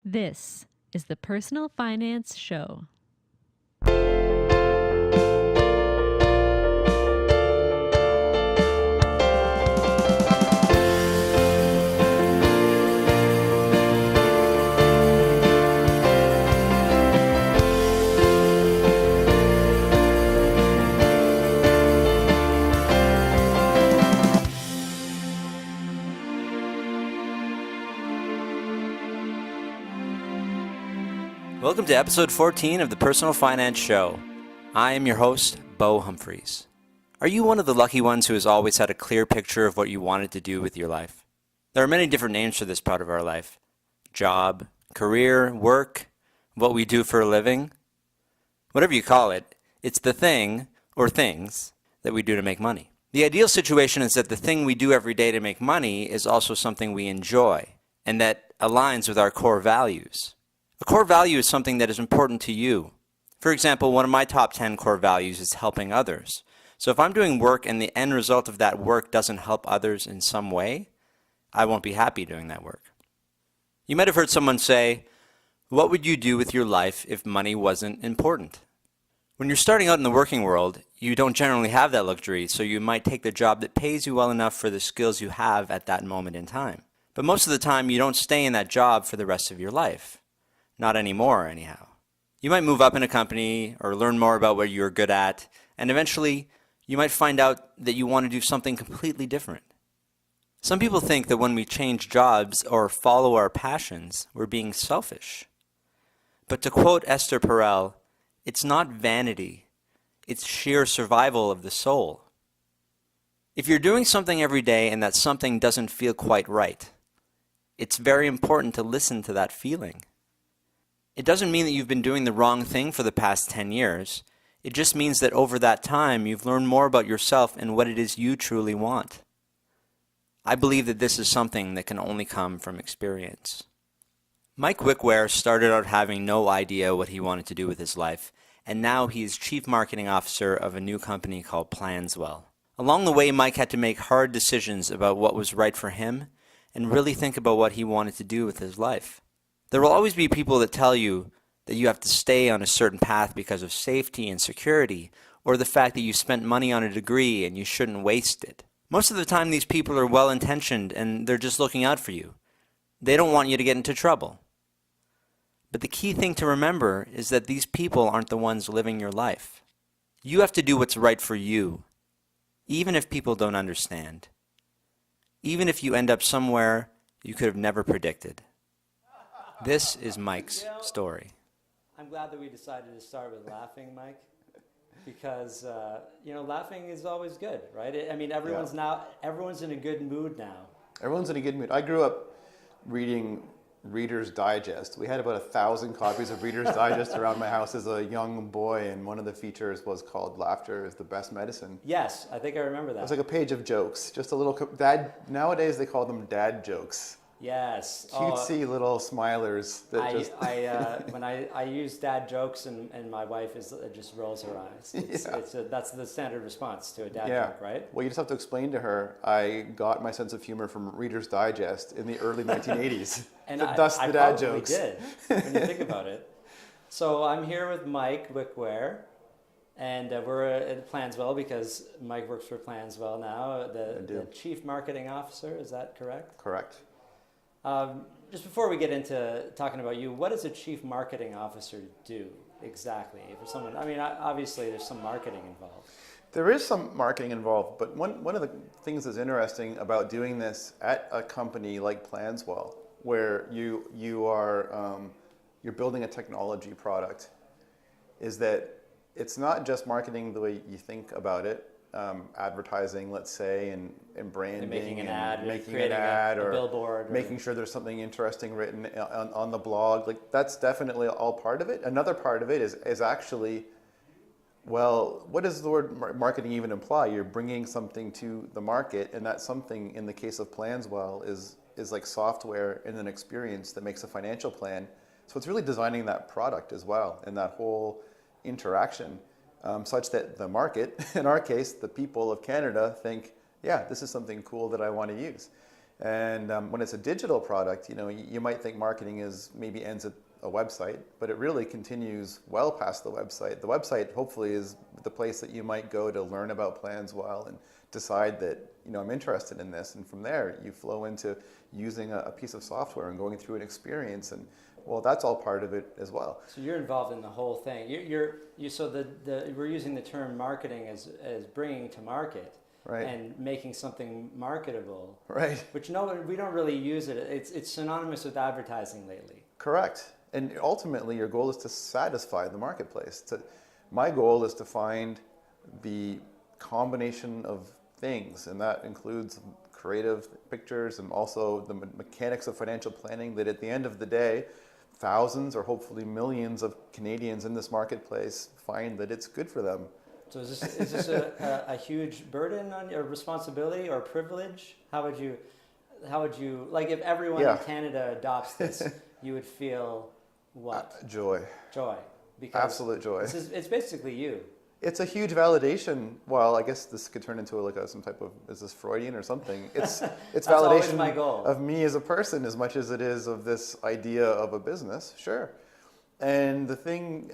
This is the Personal Finance Show. Welcome to episode 14 of the Personal Finance Show. I am your host, Bo Humphreys. Are you one of the lucky ones who has always had a clear picture of what you wanted to do with your life? There are many different names for this part of our life. Job, career, work, what we do for a living. Whatever you call it, it's the thing or things that we do to make money. The ideal situation is that the thing we do every day to make money is also something we enjoy and that aligns with our core values. A core value is something that is important to you. For example, one of my top 10 core values is helping others. So if I'm doing work and the end result of that work doesn't help others in some way, I won't be happy doing that work. You might have heard someone say, what would you do with your life if money wasn't important? When you're starting out in the working world, you don't generally have that luxury, so you might take the job that pays you well enough for the skills you have at that moment in time. But most of the time, you don't stay in that job for the rest of your life. Not anymore, anyhow. You might move up in a company or learn more about what you're good at, and eventually you might find out that you want to do something completely different. Some people think that when we change jobs or follow our passions, we're being selfish. But to quote Esther Perel, it's not vanity, it's sheer survival of the soul. If you're doing something every day and that something doesn't feel quite right, it's very important to listen to that feeling. It doesn't mean that you've been doing the wrong thing for the past 10 years. It just means that over that time, you've learned more about yourself and what it is you truly want. I believe that this is something that can only come from experience. Mike Wickware started out having no idea what he wanted to do with his life, and now he is Chief Marketing Officer of a new company called Planswell. Along the way, Mike had to make hard decisions about what was right for him and really think about what he wanted to do with his life. There will always be people that tell you that you have to stay on a certain path because of safety and security, or the fact that you spent money on a degree and you shouldn't waste it. Most of the time, these people are well-intentioned and they're just looking out for you. They don't want you to get into trouble. But the key thing to remember is that these people aren't the ones living your life. You have to do what's right for you, even if people don't understand. Even if you end up somewhere you could have never predicted. This is Mike's story. I'm glad that we decided to start with laughing, Mike, because laughing is always good, right? Everyone's in a good mood now. Everyone's in a good mood. I grew up reading Reader's Digest. We had about 1,000 copies of Reader's Digest around my house as a young boy, and one of the features was called "Laughter is the Best Medicine." Yes, I think I remember that. It was like a page of jokes, just a little dad. Nowadays they call them dad jokes. Yes. Cutesy little smilers. When I use dad jokes and my wife just rolls her eyes. That's the standard response to a dad joke, right? Well, you just have to explain to her, I got my sense of humor from Reader's Digest in the early 1980s. And thus the dad jokes. did, when you think about it. So I'm here with Mike Wickware, and we're at Planswell because Mike works for Planswell now, the Chief Marketing Officer, is that correct? Correct. Just before we get into talking about you, what does a chief marketing officer do exactly? For someone, obviously there's some marketing involved. There is some marketing involved, but one of the things that's interesting about doing this at a company like Planswell, where you're building a technology product, is that it's not just marketing the way you think about it. Advertising, let's say, and branding, and making an ad, or a billboard, making sure there's something interesting written on the blog. Like, that's definitely all part of it. Another part of it is actually, well, what does the word marketing even imply? You're bringing something to the market, and that something, in the case of Planswell, is like software and an experience that makes a financial plan. So it's really designing that product as well, and that whole interaction. Such that the market, in our case, the people of Canada, think, yeah, this is something cool that I want to use. And when it's a digital product, you might think marketing maybe ends at a website, but it really continues well past the website. The website hopefully is the place that you might go to learn about PlansWell and decide that, I'm interested in this. And from there, you flow into using a piece of software and going through an experience. And well, that's all part of it as well. So you're involved in the whole thing. We're using the term marketing as bringing to market. Right. And making something marketable, right? Which we don't really use it. It's synonymous with advertising lately. Correct. And ultimately, your goal is to satisfy the marketplace. My goal is to find the combination of things, and that includes creative pictures and also the mechanics of financial planning. That at the end of the day, thousands or hopefully millions of Canadians in this marketplace find that it's good for them. So is this a huge burden on your responsibility or privilege? How would you like if everyone in Canada adopts this, you would feel what? Joy. Joy. Because absolute joy. It's basically you. It's a huge validation. Well, I guess this could turn into some type of, is this Freudian or something? It's validation my goal. Of me as a person as much as it is of this idea of a business. Sure. And the thing,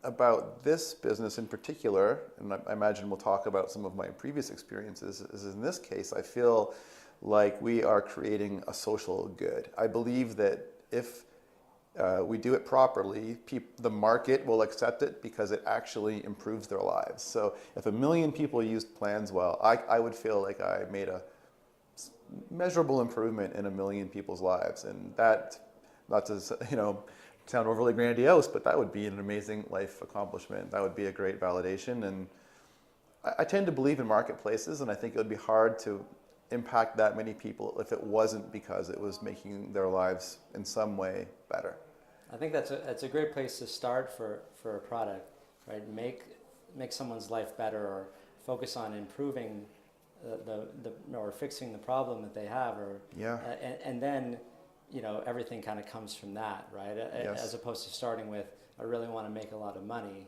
about this business in particular, and I imagine we'll talk about some of my previous experiences, is in this case, I feel like we are creating a social good. I believe that if we do it properly, the market will accept it because it actually improves their lives. So if 1 million people used PlansWell, I would feel like I made a measurable improvement in 1 million people's lives. And that, not to, sound overly grandiose, but that would be an amazing life accomplishment. That would be a great validation. And I tend to believe in marketplaces, and I think it would be hard to impact that many people if it wasn't because it was making their lives in some way better. I think that's a great place to start for a product, right? Make someone's life better, or focus on improving or fixing the problem that they have, or and then everything kind of comes from that, right? Yes. As opposed to starting with, I really want to make a lot of money,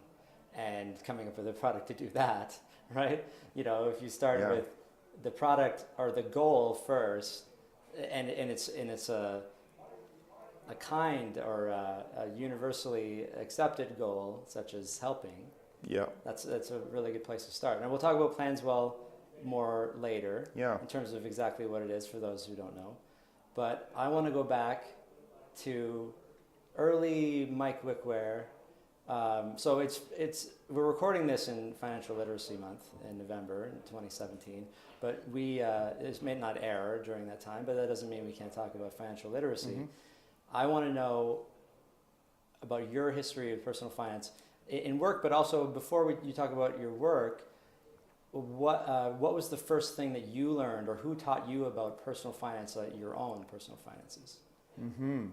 and coming up with a product to do that, right? If you start with the product or the goal first, and it's a kind or a universally accepted goal, such as helping. Yeah. That's a really good place to start. And we'll talk about PlansWell more later. Yeah. In terms of exactly what it is for those who don't know. But I want to go back to early Mike Wickware. So we're recording this in Financial Literacy Month in November in 2017. But this may not air during that time, but that doesn't mean we can't talk about financial literacy. Mm-hmm. I want to know about your history of personal finance in work, but also before you talk about your work, what was the first thing that you learned, or who taught you about personal finance, your own personal finances? Mm-hmm.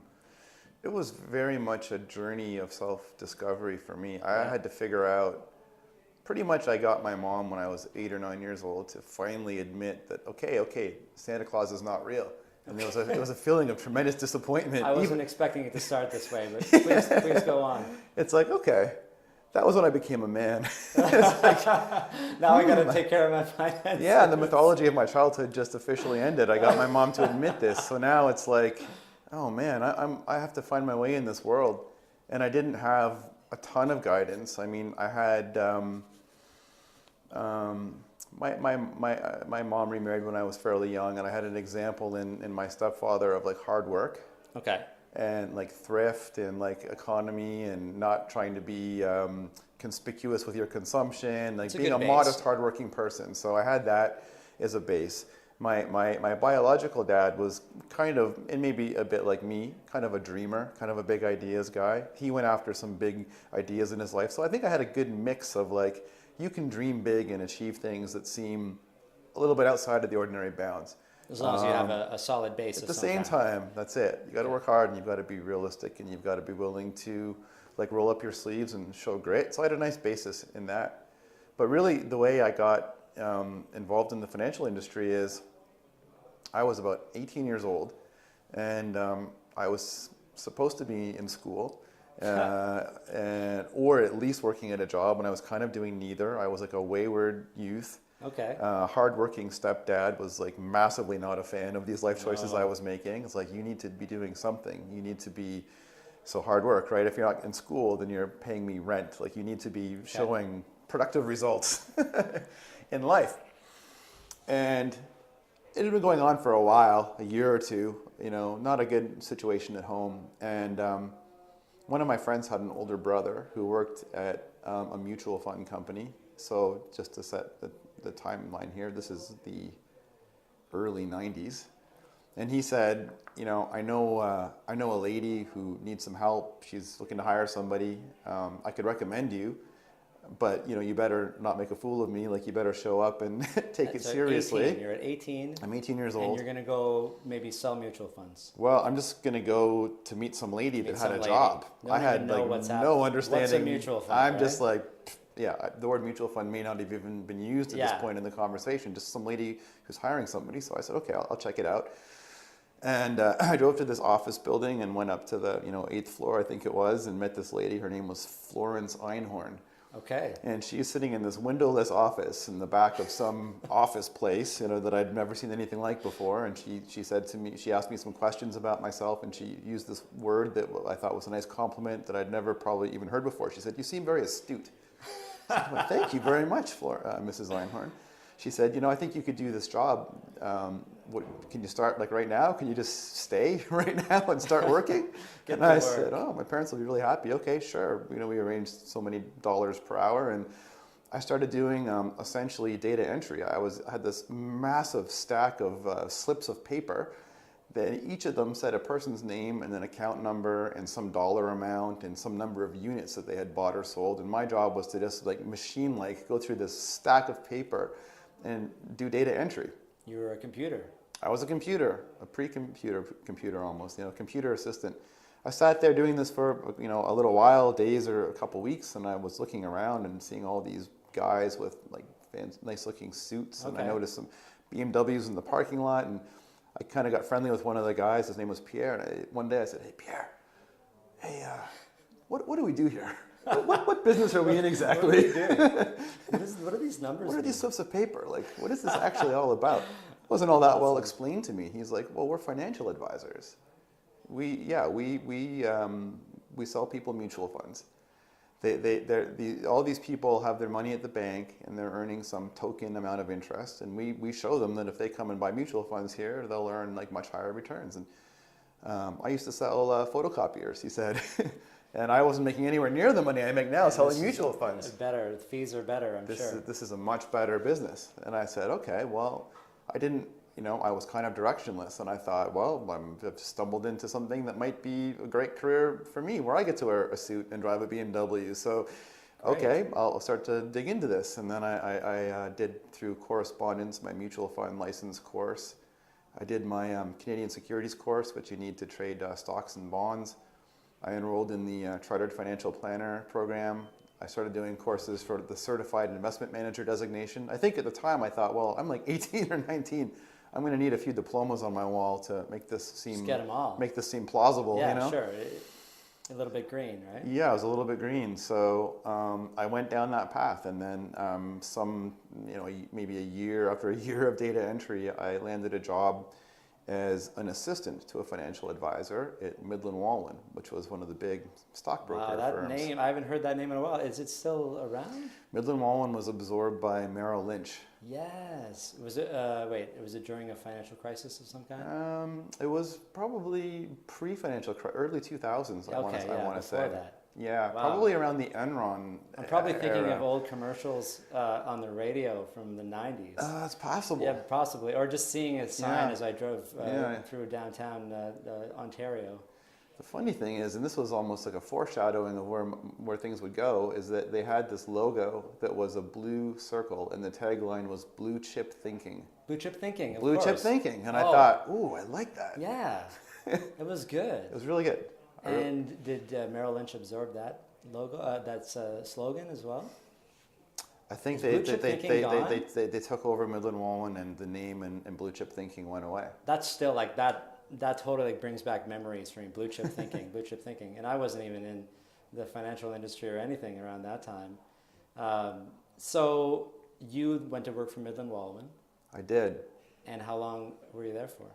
It was very much a journey of self-discovery for me. I had to figure out, pretty much I got my mom when I was 8 or 9 years old to finally admit that, okay, Santa Claus is not real. And it was a feeling of tremendous disappointment. I wasn't expecting it to start this way, but please go on. It's like, okay, that was when I became a man. Now I got to take care of my finances. Yeah, and the mythology of my childhood just officially ended. I got my mom to admit this. So now it's like, oh man, I have to find my way in this world. And I didn't have a ton of guidance. I mean, I had my mom remarried when I was fairly young, and I had an example in my stepfather of like hard work. Okay. And like thrift and like economy and not trying to be conspicuous with your consumption, like being a modest, hardworking person. So I had that as a base. My biological dad was kind of, and maybe a bit like me, kind of a dreamer, kind of a big ideas guy. He went after some big ideas in his life. So I think I had a good mix of like, you can dream big and achieve things that seem a little bit outside of the ordinary bounds. As long as you have a solid base. At the same time, that's it. You got to work hard, and you've got to be realistic, and you've got to be willing to like roll up your sleeves and show grit. So I had a nice basis in that. But really, the way I got involved in the financial industry is I was about 18 years old, and I was supposed to be in school, or at least working at a job, and I was kind of doing neither. I was like a wayward youth. Okay. Hardworking stepdad was like massively not a fan of these life choices I was making. It's like, you need to be doing something. You need to be, so hard work, right? If you're not in school, then you're paying me rent. Like, you need to be showing productive results in life. And it had been going on for a while, a year or two, you know, not a good situation at home. And one of my friends had an older brother who worked at a mutual fund company. So just to set the timeline here, this is the early 90s. And he said, you know, I know a lady who needs some help. She's looking to hire somebody. I could recommend you, but, you know, you better not make a fool of me. Like, you better show up and take it seriously. 18. You're at 18. I'm 18 years old. And you're going to go maybe sell mutual funds. Well, I'm just going to go to meet some lady that had a job. I had like no understanding. What's a mutual fund? I'm right? just like, yeah, the word mutual fund may not have even been used at this point in the conversation. Just some lady who's hiring somebody. So I said, okay, I'll check it out. And I drove to this office building and went up to the 8th floor, I think it was, and met this lady. Her name was Florence Einhorn. Okay. And she's sitting in this windowless office in the back of some office place, you know, that I'd never seen anything like before. And she said to me, she asked me some questions about myself, and she used this word that I thought was a nice compliment that I'd never probably even heard before. She said, "You seem very astute." I said, "Well, thank you very much, Mrs. Einhorn." She said, "You know, I think you could do this job. Can you start like right now? Can you just stay right now and start working?" And I said, "Oh, my parents will be really happy." Okay, sure. You know, we arranged so many dollars per hour, and I started doing essentially data entry. I had this massive stack of slips of paper. That each of them said a person's name and an account number and some dollar amount and some number of units that they had bought or sold. And my job was to just like machine-like go through this stack of paper and do data entry. You were a computer. I was a computer, a computer almost, computer assistant. I sat there doing this for, a little while, days or a couple weeks, and I was looking around and seeing all these guys with like nice looking suits, and I noticed some BMWs in the parking lot, and I kind of got friendly with one of the guys. His name was Pierre, and one day I said, "Hey, Pierre, what do we do here? What business are we in exactly? What are we doing? What are these numbers? What are these slips of paper? Like, what is this actually all about?" It wasn't all that well explained to me. He's like, "Well, we're financial advisors. We sell people mutual funds. All these people have their money at the bank and they're earning some token amount of interest, and we show them that if they come and buy mutual funds here, they'll earn like much higher returns." And I used to sell photocopiers, he said, and I wasn't making anywhere near the money I make now selling mutual funds. Better, the fees are better, I'm sure. This is a much better business. And I said, okay, well, I was kind of directionless, and I thought, well, I've stumbled into something that might be a great career for me, where I get to wear a suit and drive a BMW. So, okay, I'll start to dig into this. And then I did, through correspondence, my mutual fund license course. I did my Canadian securities course, which you need to trade stocks and bonds. I enrolled in the Chartered Financial Planner program. I started doing courses for the Certified Investment Manager designation. I think at the time I thought, well, I'm like 18 or 19. I'm going to need a few diplomas on my wall to make this seem plausible. Yeah, sure. A little bit green, right? Yeah, I was a little bit green. So I went down that path, and then maybe after a year of data entry, I landed a job as an assistant to a financial advisor at Midland Wallen, which was one of the big stockbroker firms. Wow, that name, I haven't heard that name in a while. Is it still around? Midland Wallen was absorbed by Merrill Lynch. Yes. Was it, was it during a financial crisis of some kind? It was probably pre-financial, early 2000s, I want to say. That. Yeah, wow. Probably around the Enron I'm probably thinking of old commercials on the radio from the 90s. That's possible. Yeah, possibly. Or just seeing a sign as I drove through downtown Ontario. The funny thing is, and this was almost like a foreshadowing of where things would go, is that they had this logo that was a blue circle, and the tagline was "Blue Chip Thinking." Blue Chip Thinking, of Blue course. Chip Thinking. And I thought, ooh, I like that. Yeah, it was good. It was really good. And did Merrill Lynch absorb that logo, that slogan as well? I think they took over Midland Wallen, and the name and Blue Chip Thinking went away. That's still like that. That totally brings back memories for me. Blue Chip Thinking, Blue Chip Thinking, and I wasn't even in the financial industry or anything around that time. So you went to work for Midland Waldman. I did. And how long were you there for?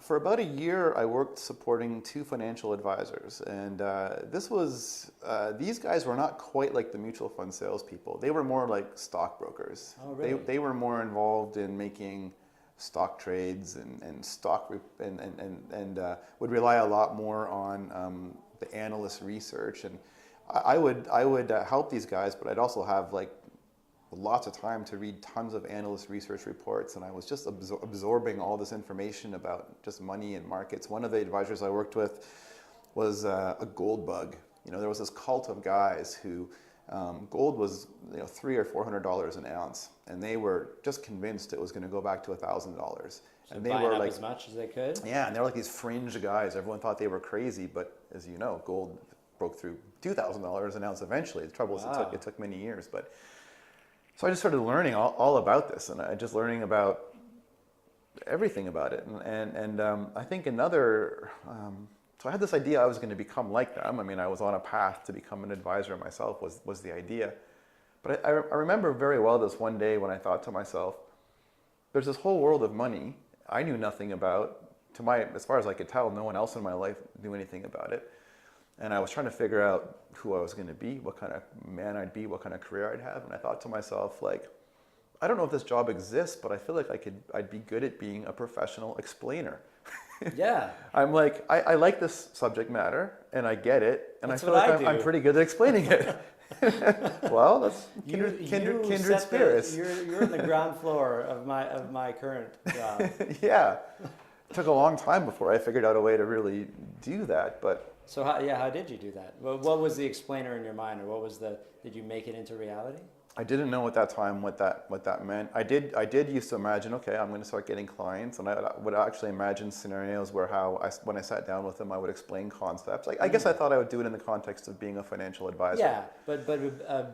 For about a year, I worked supporting 2 financial advisors, and these guys were not quite like the mutual fund salespeople. They were more like stockbrokers. Oh, really? They were more involved in making stock trades and would rely a lot more on the analyst research. And I would help these guys, but I'd also have like lots of time to read tons of analyst research reports, and I was just absorbing all this information about just money and markets. One of the advisors I worked with was a gold bug. There was this cult of guys who gold was $300 or $400 an ounce, and they were just convinced it was going to go back to $1,000. So and they buying were up like as much as they could. Yeah, and they were like these fringe guys. Everyone thought they were crazy, but as you know, gold broke through $2,000 an ounce eventually. The trouble is it took many years, but. So I just started learning all about this, and I just learning about everything about it. And I think so I had this idea I was going to become like them. I mean, I was on a path to become an advisor myself was the idea. But I remember very well this one day when I thought to myself, there's this whole world of money I knew nothing about. As far as I could tell, no one else in my life knew anything about it. And I was trying to figure out who I was going to be, what kind of man I'd be, what kind of career I'd have. And I thought to myself, like, I don't know if this job exists, but I feel like I'd be good at being a professional explainer. Yeah. I'm like, I like this subject matter, and I get it, and That's I feel like I'm pretty good at explaining it. Well, that's kindred spirits. You're in the ground floor of my current job. Yeah. It took a long time before I figured out a way to really do that, but. So how did you do that? What was the explainer in your mind, or did you make it into reality? I didn't know at that time what that meant. I did used to imagine, okay, I'm going to start getting clients, and I would actually imagine scenarios where when I sat down with them, I would explain concepts. I guess I thought I would do it in the context of being a financial advisor. Yeah, but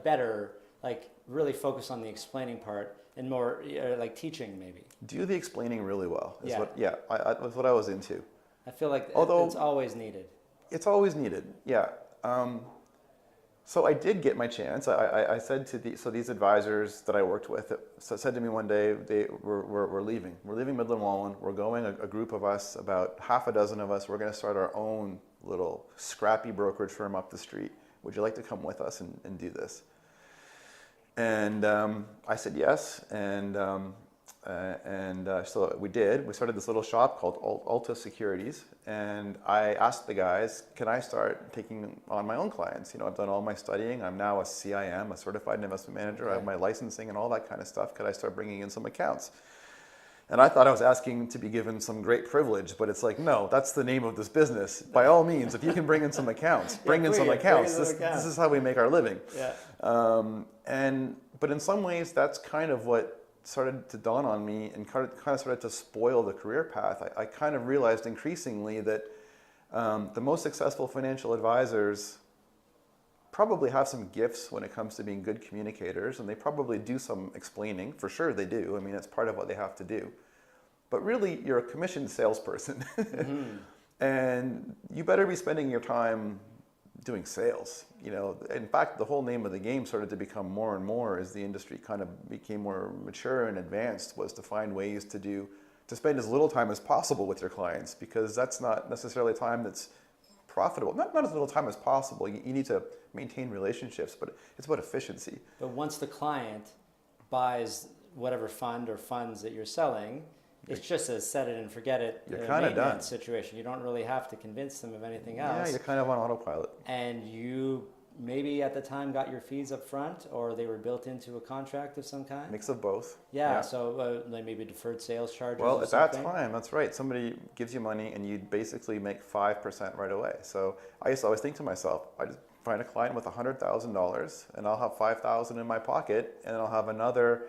better, like really focus on the explaining part and more like teaching maybe. Do the explaining really well. Yeah. That's what I was into. I feel like Although, it's always needed. It's always needed, yeah. So I did get my chance. I said to these advisors that I worked with said to me one day, we're leaving. We're leaving Midland Waldman. We're going, a group of us, about half a dozen of us. We're going to start our own little scrappy brokerage firm up the street. Would you like to come with us and do this? And I said yes, and so we did. We started this little shop called Alta Securities, and I asked the guys, can I start taking on my own clients? I've done all my studying. I'm now a CIM, a Certified Investment Manager. I have my licensing and all that kind of stuff. Could I start bringing in some accounts? And I thought I was asking to be given some great privilege, but it's like, no, that's the name of this business. By all means, if you can bring in some accounts, bring in some accounts. This is how we make our living. Yeah. But in some ways, that's kind of what started to dawn on me and kind of started to spoil the career path. I kind of realized increasingly that the most successful financial advisors probably have some gifts when it comes to being good communicators, and they probably do some explaining. For sure they do. I mean, it's part of what they have to do. But really, you're a commissioned salesperson. Mm-hmm. And you better be spending your time doing sales. In fact, the whole name of the game started to become more and more as the industry kind of became more mature and advanced, was to find ways to spend as little time as possible with your clients, because that's not necessarily time that's profitable. Not as little time as possible. You need to maintain relationships, but it's about efficiency. But once the client buys whatever fund or funds that you're selling, it's just a set it and forget it You're kind of done situation. You don't really have to convince them of anything else. Yeah, you're kind of on autopilot. And you maybe at the time got your fees up front, or they were built into a contract of some kind? Mix of both. Yeah. So like maybe deferred sales charges. Well, or at something. that time, that's right. Somebody gives you money and you basically make 5% right away. So I used to always think to myself, I just find a client with $100,000 and I'll have $5,000 in my pocket, and I'll have another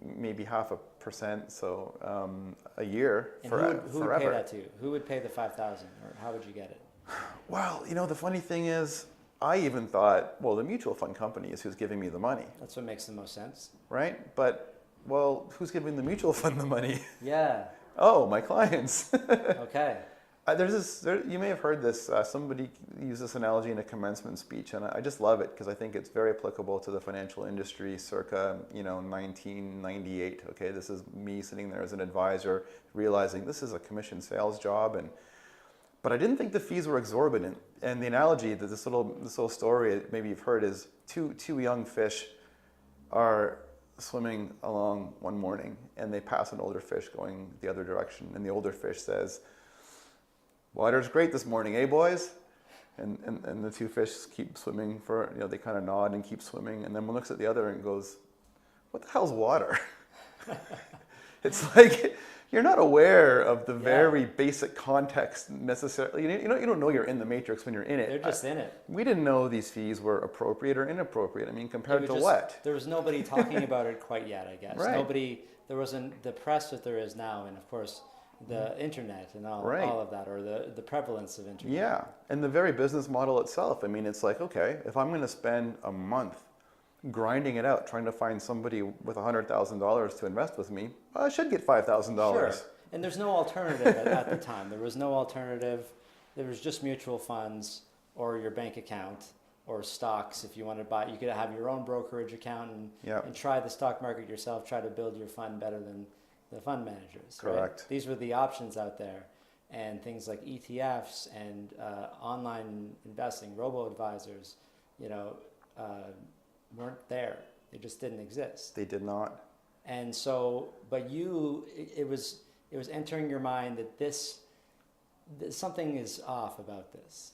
maybe 0.5%, so a year and forever. Who would pay that to? Who would pay the $5,000, or how would you get it? Well, the funny thing is, I even thought, well, the mutual fund company is who's giving me the money. That's what makes the most sense. Right? But, well, who's giving the mutual fund the money? Yeah. Oh, my clients. Okay. You may have heard this. Somebody used this analogy in a commencement speech, and I just love it because I think it's very applicable to the financial industry circa 1998. Okay, this is me sitting there as an advisor, realizing this is a commission sales job, but I didn't think the fees were exorbitant. And the analogy that this little story maybe you've heard is two young fish are swimming along one morning, and they pass an older fish going the other direction, and the older fish says, "Water's great this morning, eh, boys?" And the two fish keep swimming for, they kind of nod and keep swimming. And then one looks at the other and goes, "What the hell's water?" It's like you're not aware of the very basic context necessarily. You don't know you're in the matrix when you're in it. They're just in it. We didn't know these fees were appropriate or inappropriate. I mean, compared to what? There was nobody talking about it quite yet, I guess. Right. There wasn't the press that there is now, and of course, the internet and all of that, or the prevalence of internet. Yeah, and the very business model itself. I mean, it's like, okay, if I'm going to spend a month grinding it out, trying to find somebody with $100,000 to invest with me, I should get $5,000. Sure, and there's no alternative at the time. There was no alternative. There was just mutual funds or your bank account or stocks. If you want to buy, you could have your own brokerage account and try the stock market yourself, try to build your fund better than the fund managers. Correct. Right? These were the options out there, and things like ETFs and online investing, robo-advisors, weren't there. They just didn't exist. They did not. And so, but it was entering your mind that something is off about this.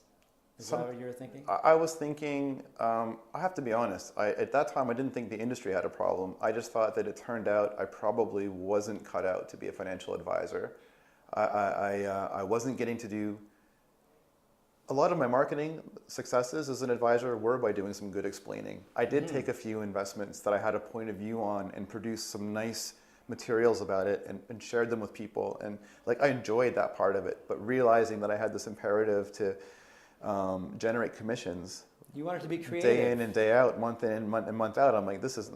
Is that what you were thinking? I was thinking, I have to be honest, at that time I didn't think the industry had a problem. I just thought that it turned out I probably wasn't cut out to be a financial advisor. I wasn't getting to do, a lot of my marketing successes as an advisor were by doing some good explaining. I did take a few investments that I had a point of view on and produced some nice materials about it and shared them with people. And I enjoyed that part of it, but realizing that I had this imperative to generate commissions. You wanted to be creative. Day in and day out, month in and month out. I'm like, this is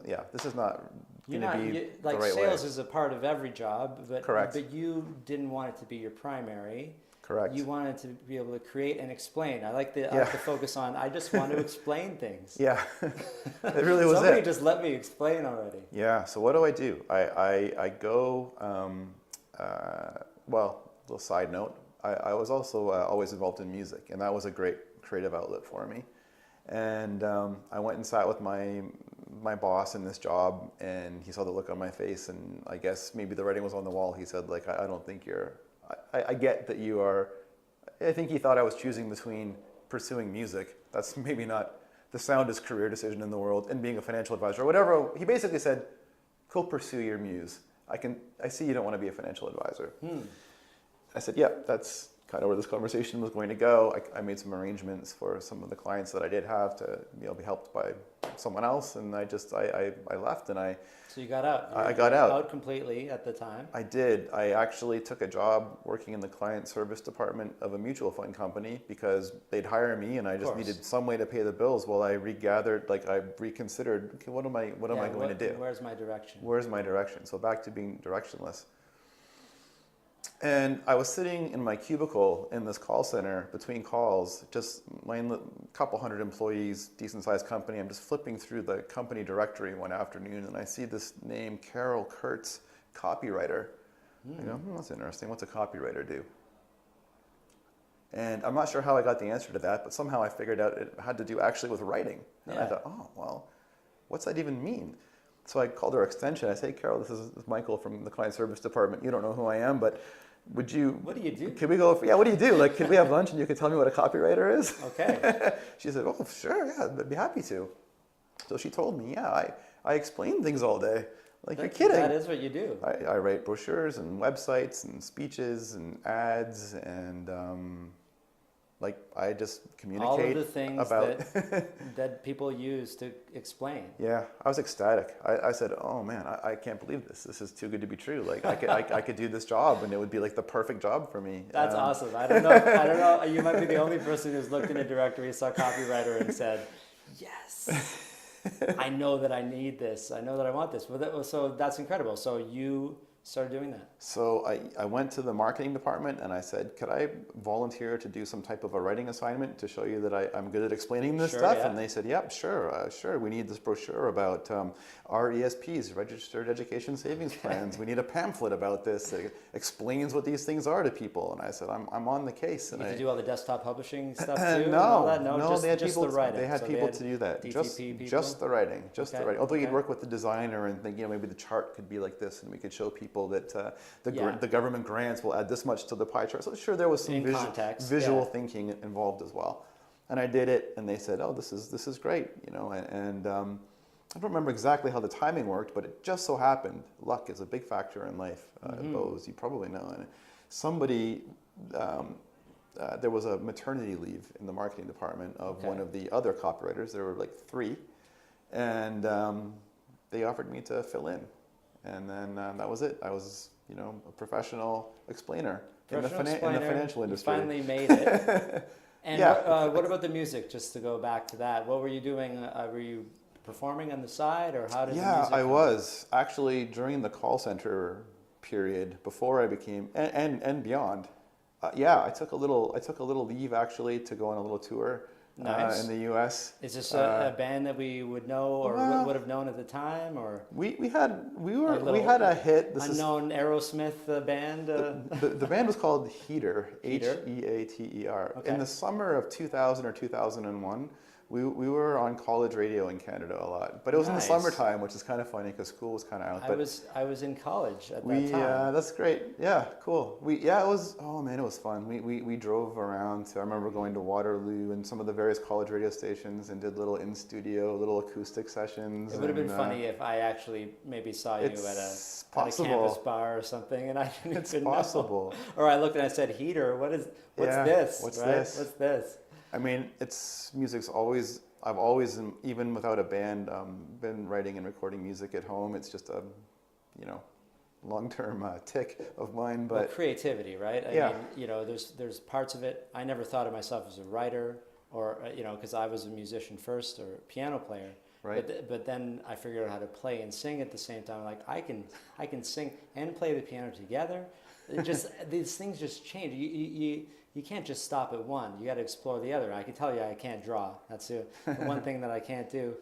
not going to be the right way. Sales is a part of every job, but Correct. But you didn't want it to be your primary. Correct. You wanted to be able to create and explain. I like the focus on. I just want to explain things. Yeah, it really was Somebody just let me explain already. Yeah. So what do? I go. Well, little side note. I was also always involved in music, and that was a great creative outlet for me. And I went and sat with my boss in this job, and he saw the look on my face, and I guess maybe the writing was on the wall. He said, I don't think you're, I get that you are, I think he thought I was choosing between pursuing music, that's maybe not the soundest career decision in the world, and being a financial advisor or whatever. He basically said, go pursue your muse. I see you don't want to be a financial advisor. I said, yeah, that's kind of where this conversation was going to go. I made some arrangements for some of the clients that I did have to be helped by someone else, and I left, and So you got out. I got out. Out completely at the time. I did. I actually took a job working in the client service department of a mutual fund company because they'd hire me, and I just needed some way to pay the bills while I regathered, I reconsidered, okay, what am I going to do? Where's my direction? Where's my direction? So back to being directionless. And I was sitting in my cubicle in this call center between calls, just my couple hundred employees, decent sized company. I'm just flipping through the company directory one afternoon, and I see this name, Carol Kurtz, copywriter. I go, that's interesting. What's a copywriter do? And I'm not sure how I got the answer to that, but somehow I figured out it had to do actually with writing. And I thought, oh, well, what's that even mean? So I called her extension. I say, Carol, this is Michael from the client service department. You don't know who I am, but what do you do? Could we go, what do you do? Could we have lunch and you could tell me what a copywriter is? Okay. She said, oh, sure, yeah, I'd be happy to. So she told me, I explain things all day. You're kidding. That is what you do. I write brochures and websites and speeches and ads and I just communicate all of the things about that people use to explain. Yeah, I was ecstatic. I said, "Oh man, I can't believe this. This is too good to be true. I could do this job, and it would be the perfect job for me." That's awesome. I don't know. You might be the only person who's looked in a directory, saw copywriter, and said, "Yes, I know that I need this. I know that I want this." So that's incredible. So you started doing that? So I went to the marketing department and I said, could I volunteer to do some type of a writing assignment to show you that I'm good at explaining this Sure, stuff? yeah. And they said, yep, sure. We need this brochure about RESPs, Registered Education Savings Plans. We need a pamphlet about this that explains what these things are to people. And I said, I'm on the case. And You I have to do all the desktop publishing stuff too? and no, all that? no, they had just people. the writing. They had So people to do that. DTP people? Just the writing, just Okay, the writing. Although you'd okay. work with the designer and think, maybe the chart could be like this, and we could show people that Yeah. the government grants will add this much to the pie chart. So sure, there was some In context, visual yeah. thinking involved as well. And I did it, and they said, oh, this is great, and. I don't remember exactly how the timing worked, but it just so happened. Luck is a big factor in life, Bose, you probably know. And somebody, there was a maternity leave in the marketing department of one of the other copywriters. There were like 3, and they offered me to fill in, and then that was it. I was, a professional explainer in the financial industry. You finally made it. And Yeah. what about the music? Just to go back to that, what were you doing? Were you performing on the side, or how did the music I come? was actually during the call center period before I became and beyond. I took a little leave actually to go on a little tour Nice. in the U.S. Is this a band that we would know or would have known at the time, or We had a hit. This unknown Aerosmith band? the band was called Heater, Heater? Heater. Okay. In the summer of 2000 or 2001, we were on college radio in Canada a lot, but it was in the Nice. summertime, which is kind of funny because school was kind of out. But I was in college at that time. that's great. Yeah, cool. It was. Oh man, it was fun. We drove around. I remember going to Waterloo and some of the various college radio stations and did little in studio, little acoustic sessions. It would have been funny if I actually maybe saw you at a campus bar or something, and I didn't It's even possible. know. Or I looked and I said, "Heater, what's Yeah, this? what's right? this? What's this?" I mean, music's always. I've always, even without a band, been writing and recording music at home. It's just a, long-term tick of mine. But Well, creativity, right? Yeah. I mean, there's parts of it. I never thought of myself as a writer, or because I was a musician first or a piano player. Right. But then I figured out how to play and sing at the same time. Like I can sing and play the piano together. These things just change. You can't just stop at one. You got to explore the other. I can tell you I can't draw. That's the one thing that I can't do.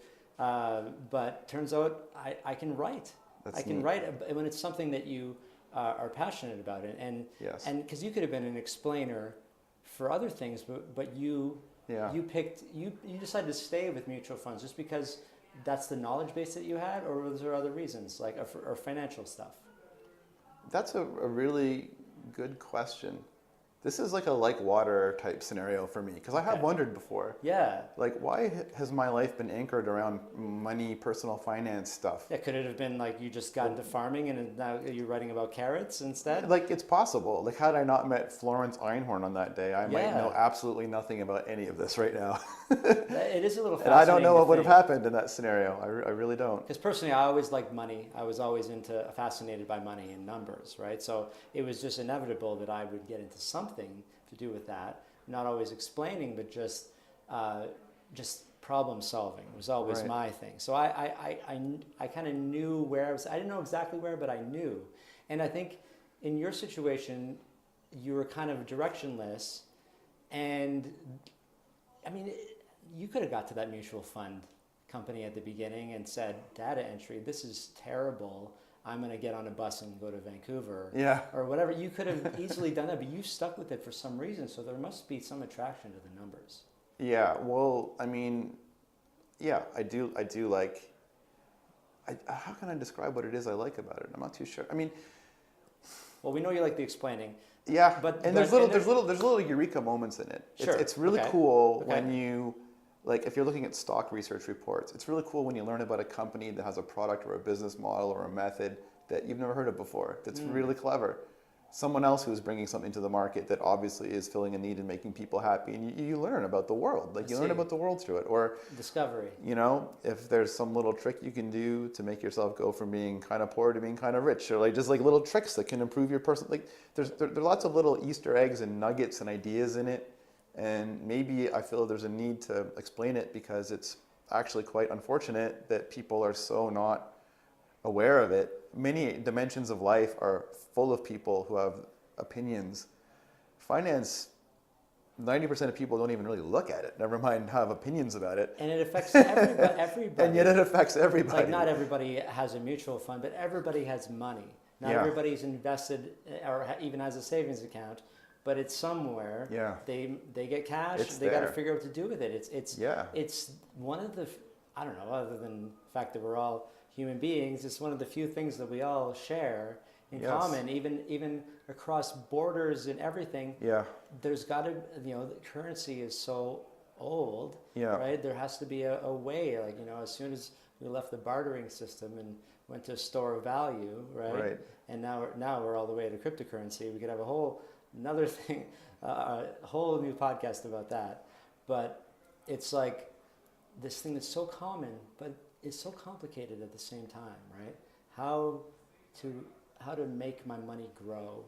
But turns out I can write. That's I can neat. write when it's something that you are passionate about it. And Yes. and because you could have been an explainer for other things, but you decided to stay with mutual funds just because that's the knowledge base that you had, or was there other reasons or financial stuff? That's a really good question. This is like a like water type scenario for me because I have wondered before. Yeah. Like, why has my life been anchored around money, personal finance stuff? Yeah, could it have been like you just got into farming and now you're writing about carrots instead? Like, it's possible. Like, had I not met Florence Einhorn on that day, I might Yeah. know absolutely nothing about any of this right now. It is a little fascinating. And I don't know what would have happened in that scenario. I really don't. Because personally, I always liked money. I was always fascinated by money and numbers, right? So it was just inevitable that I would get into something to do with that. Not always explaining, but just problem solving was always Right. my thing. So I kind of knew where I was. I didn't know exactly where, but I knew. And I think in your situation, you were kind of directionless. And I mean, you could have got to that mutual fund company at the beginning and said, data entry, this is terrible. I'm going to get on a bus and go to Vancouver. Yeah. Or whatever. You could have easily done that, but you stuck with it for some reason. So there must be some attraction to the numbers. Yeah, well, I mean, yeah, I do like, how can I describe what it is I like about it? I'm not too sure. I mean, Well, we know you like the explaining. yeah, But- and but- there's little eureka moments in it. Sure, It's really okay, cool okay. when you, like, if you're looking at stock research reports, it's really cool when you learn about a company that has a product or a business model or a method that you've never heard of before. That's really clever. Someone else who's bringing something to the market that obviously is filling a need and making people happy, and you learn about the world. Like, you learn see. about the world through it. Or, Discovery. if there's some little trick you can do to make yourself go from being kind of poor to being kind of rich, or like just like little tricks that can improve your person. Like, there are lots of little Easter eggs and nuggets and ideas in it. And maybe I feel there's a need to explain it because it's actually quite unfortunate that people are so not aware of it. Many dimensions of life are full of people who have opinions. Finance, 90% of people don't even really look at it, never mind have opinions about it. And it affects everybody. And yet it affects everybody. Like not everybody has a mutual fund, but everybody has money. Not everybody's invested or even has a savings account, but it's somewhere. Yeah. They get cash. It's they got to there. figure out what to do with it. It's one of the, I don't know, other than the fact that we're all human beings, it's one of the few things that we all share in common, even across borders and everything. Yeah. There's got to, the currency is so old, right? There has to be a way, like, as soon as we left the bartering system and went to a store of value, right? And now we're all the way to cryptocurrency. We could have another thing, a whole new podcast about that. But it's like this thing that's so common, but it's so complicated at the same time, right? How to make my money grow,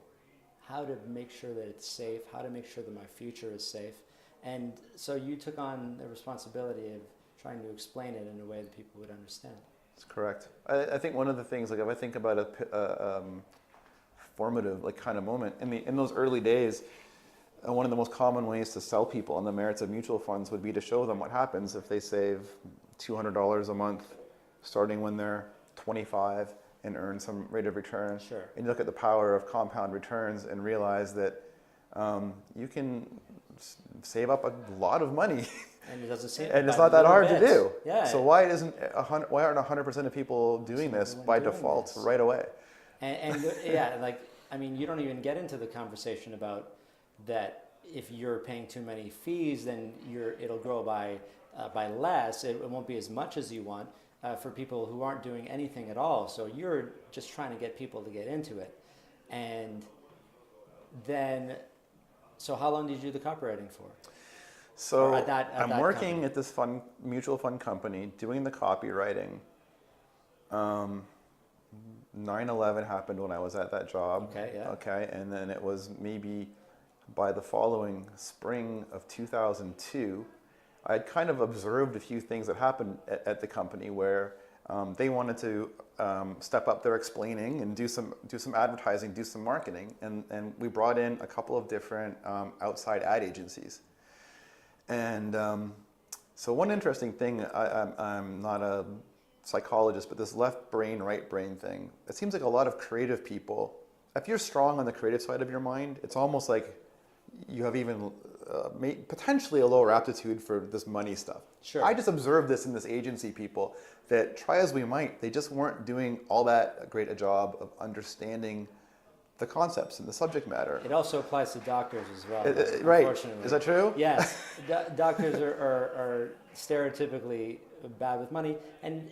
how to make sure that it's safe, how to make sure that my future is safe. And so you took on the responsibility of trying to explain it in a way that people would understand. That's correct. I think one of the things, like if I think about a formative like kind of moment, in those early days, one of the most common ways to sell people on the merits of mutual funds would be to show them what happens if they save $200 a month starting when they're 25 and earn some rate of return. Sure. And you look at the power of compound returns and realize that you can save up a lot of money. And it doesn't seem, and it's not that hard to do. Yeah. So why aren't 100% of people doing this by default right away? And you don't even get into the conversation about that. If you're paying too many fees, then it'll grow by less. It won't be as much as you want for people who aren't doing anything at all. So you're just trying to get people to get into it. And then, so how long did you do the copywriting for? So I'm working at this mutual fund company doing the copywriting. 9/11 happened when I was at that job. Okay, and then it was maybe by the following spring of 2002, I had kind of observed a few things that happened at the company where they wanted to step up their explaining and do some advertising, do some marketing, and we brought in a couple of different outside ad agencies. And so one interesting thing, I'm not a psychologist, but this left brain, right brain thing, it seems like a lot of creative people, if you're strong on the creative side of your mind, it's almost like you have even potentially a lower aptitude for this money stuff. Sure. I just observed this in this agency people that try as we might, they just weren't doing all that great a job of understanding the concepts and the subject matter. It also applies to doctors as well. Right. Unfortunately. Is that true? Yes. Doctors are stereotypically bad with money. And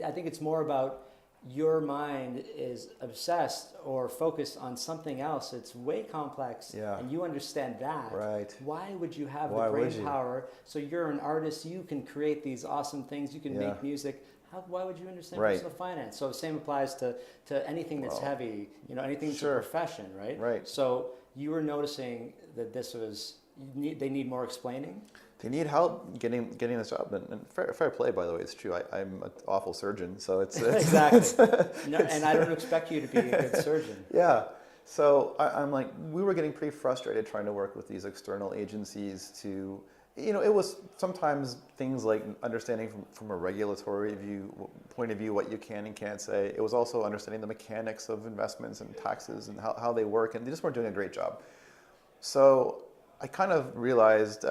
I think it's more about your mind is obsessed or focused on something else. It's way complex. Yeah. And you understand that. Right. Why would you have the brain power? So you're an artist. You can create these awesome things. You can make music. Why would you understand personal finance? So the same applies to anything that's heavy, anything that's a profession, right? Right. So you were noticing that this was, they need more explaining? They need help getting this job. And fair play, by the way, it's true. I'm an awful surgeon, so it's exactly. And I don't expect you to be a good surgeon. Yeah. So I'm like, we were getting pretty frustrated trying to work with these external agencies to, it was sometimes things like understanding from a regulatory point of view what you can and can't say. It was also understanding the mechanics of investments and taxes and how they work, and they just weren't doing a great job. So I kind of realized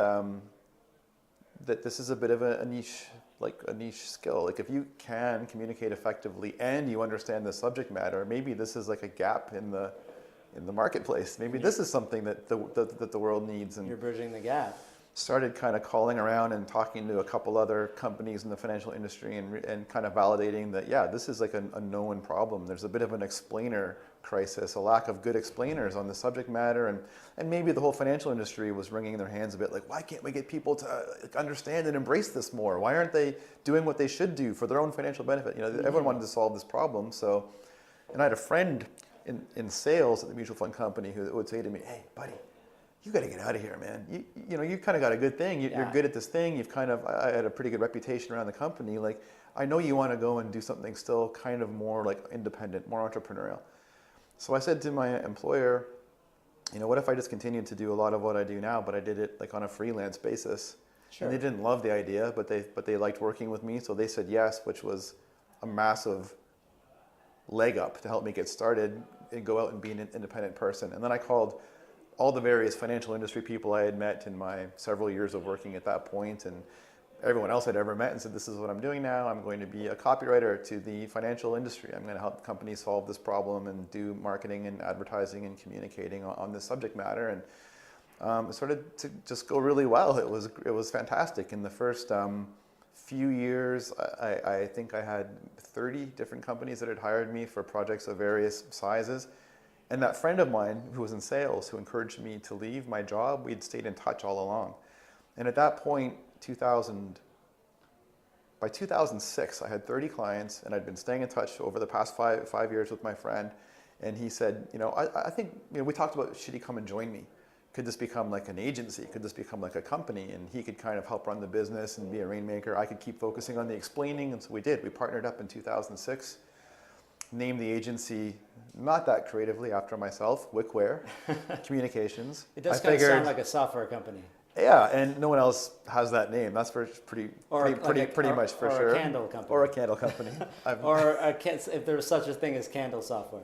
that this is a bit of a niche skill. Like if you can communicate effectively and you understand the subject matter, maybe this is like a gap in the marketplace. Maybe this is something that the world needs. And you're bridging the gap. Started kind of calling around and talking to a couple other companies in the financial industry and kind of validating that, this is like a known problem. There's a bit of an explainer crisis, a lack of good explainers on the subject matter, and maybe the whole financial industry was wringing their hands a bit like, why can't we get people to understand and embrace this more? Why aren't they doing what they should do for their own financial benefit? Everyone wanted to solve this problem. So, and I had a friend in sales at the mutual fund company who would say to me, hey, buddy, you got to get out of here, man. You kind of got a good thing. You're good at this thing. I had a pretty good reputation around the company. Like, I know you want to go and do something still kind of more like independent, more entrepreneurial. So I said to my employer, what if I just continued to do a lot of what I do now, but I did it like on a freelance basis? Sure. And they didn't love the idea, but they liked working with me, so they said yes, which was a massive leg up to help me get started and go out and be an independent person. And then I called all the various financial industry people I had met in my several years of working at that point, and everyone else I'd ever met, and said, this is what I'm doing now. I'm going to be a copywriter to the financial industry. I'm going to help companies solve this problem and do marketing and advertising and communicating on this subject matter. And it started to just go really well. It was fantastic. In the first few years, I think I had 30 different companies that had hired me for projects of various sizes. And that friend of mine who was in sales, who encouraged me to leave my job, we'd stayed in touch all along. And at that point, by 2006, I had 30 clients, and I'd been staying in touch over the past five years with my friend. And he said, I think, we talked about, should he come and join me? Could this become like an agency? Could this become like a company? And he could kind of help run the business and be a rainmaker. I could keep focusing on the explaining. And so we did. We partnered up in 2006, named the agency, not that creatively after myself, Wickware Communications. It does kind of sound like a software company. Yeah, and no one else has that name. That's for pretty much for sure. Or a candle company. Or a candle company. If there's such a thing as candle software.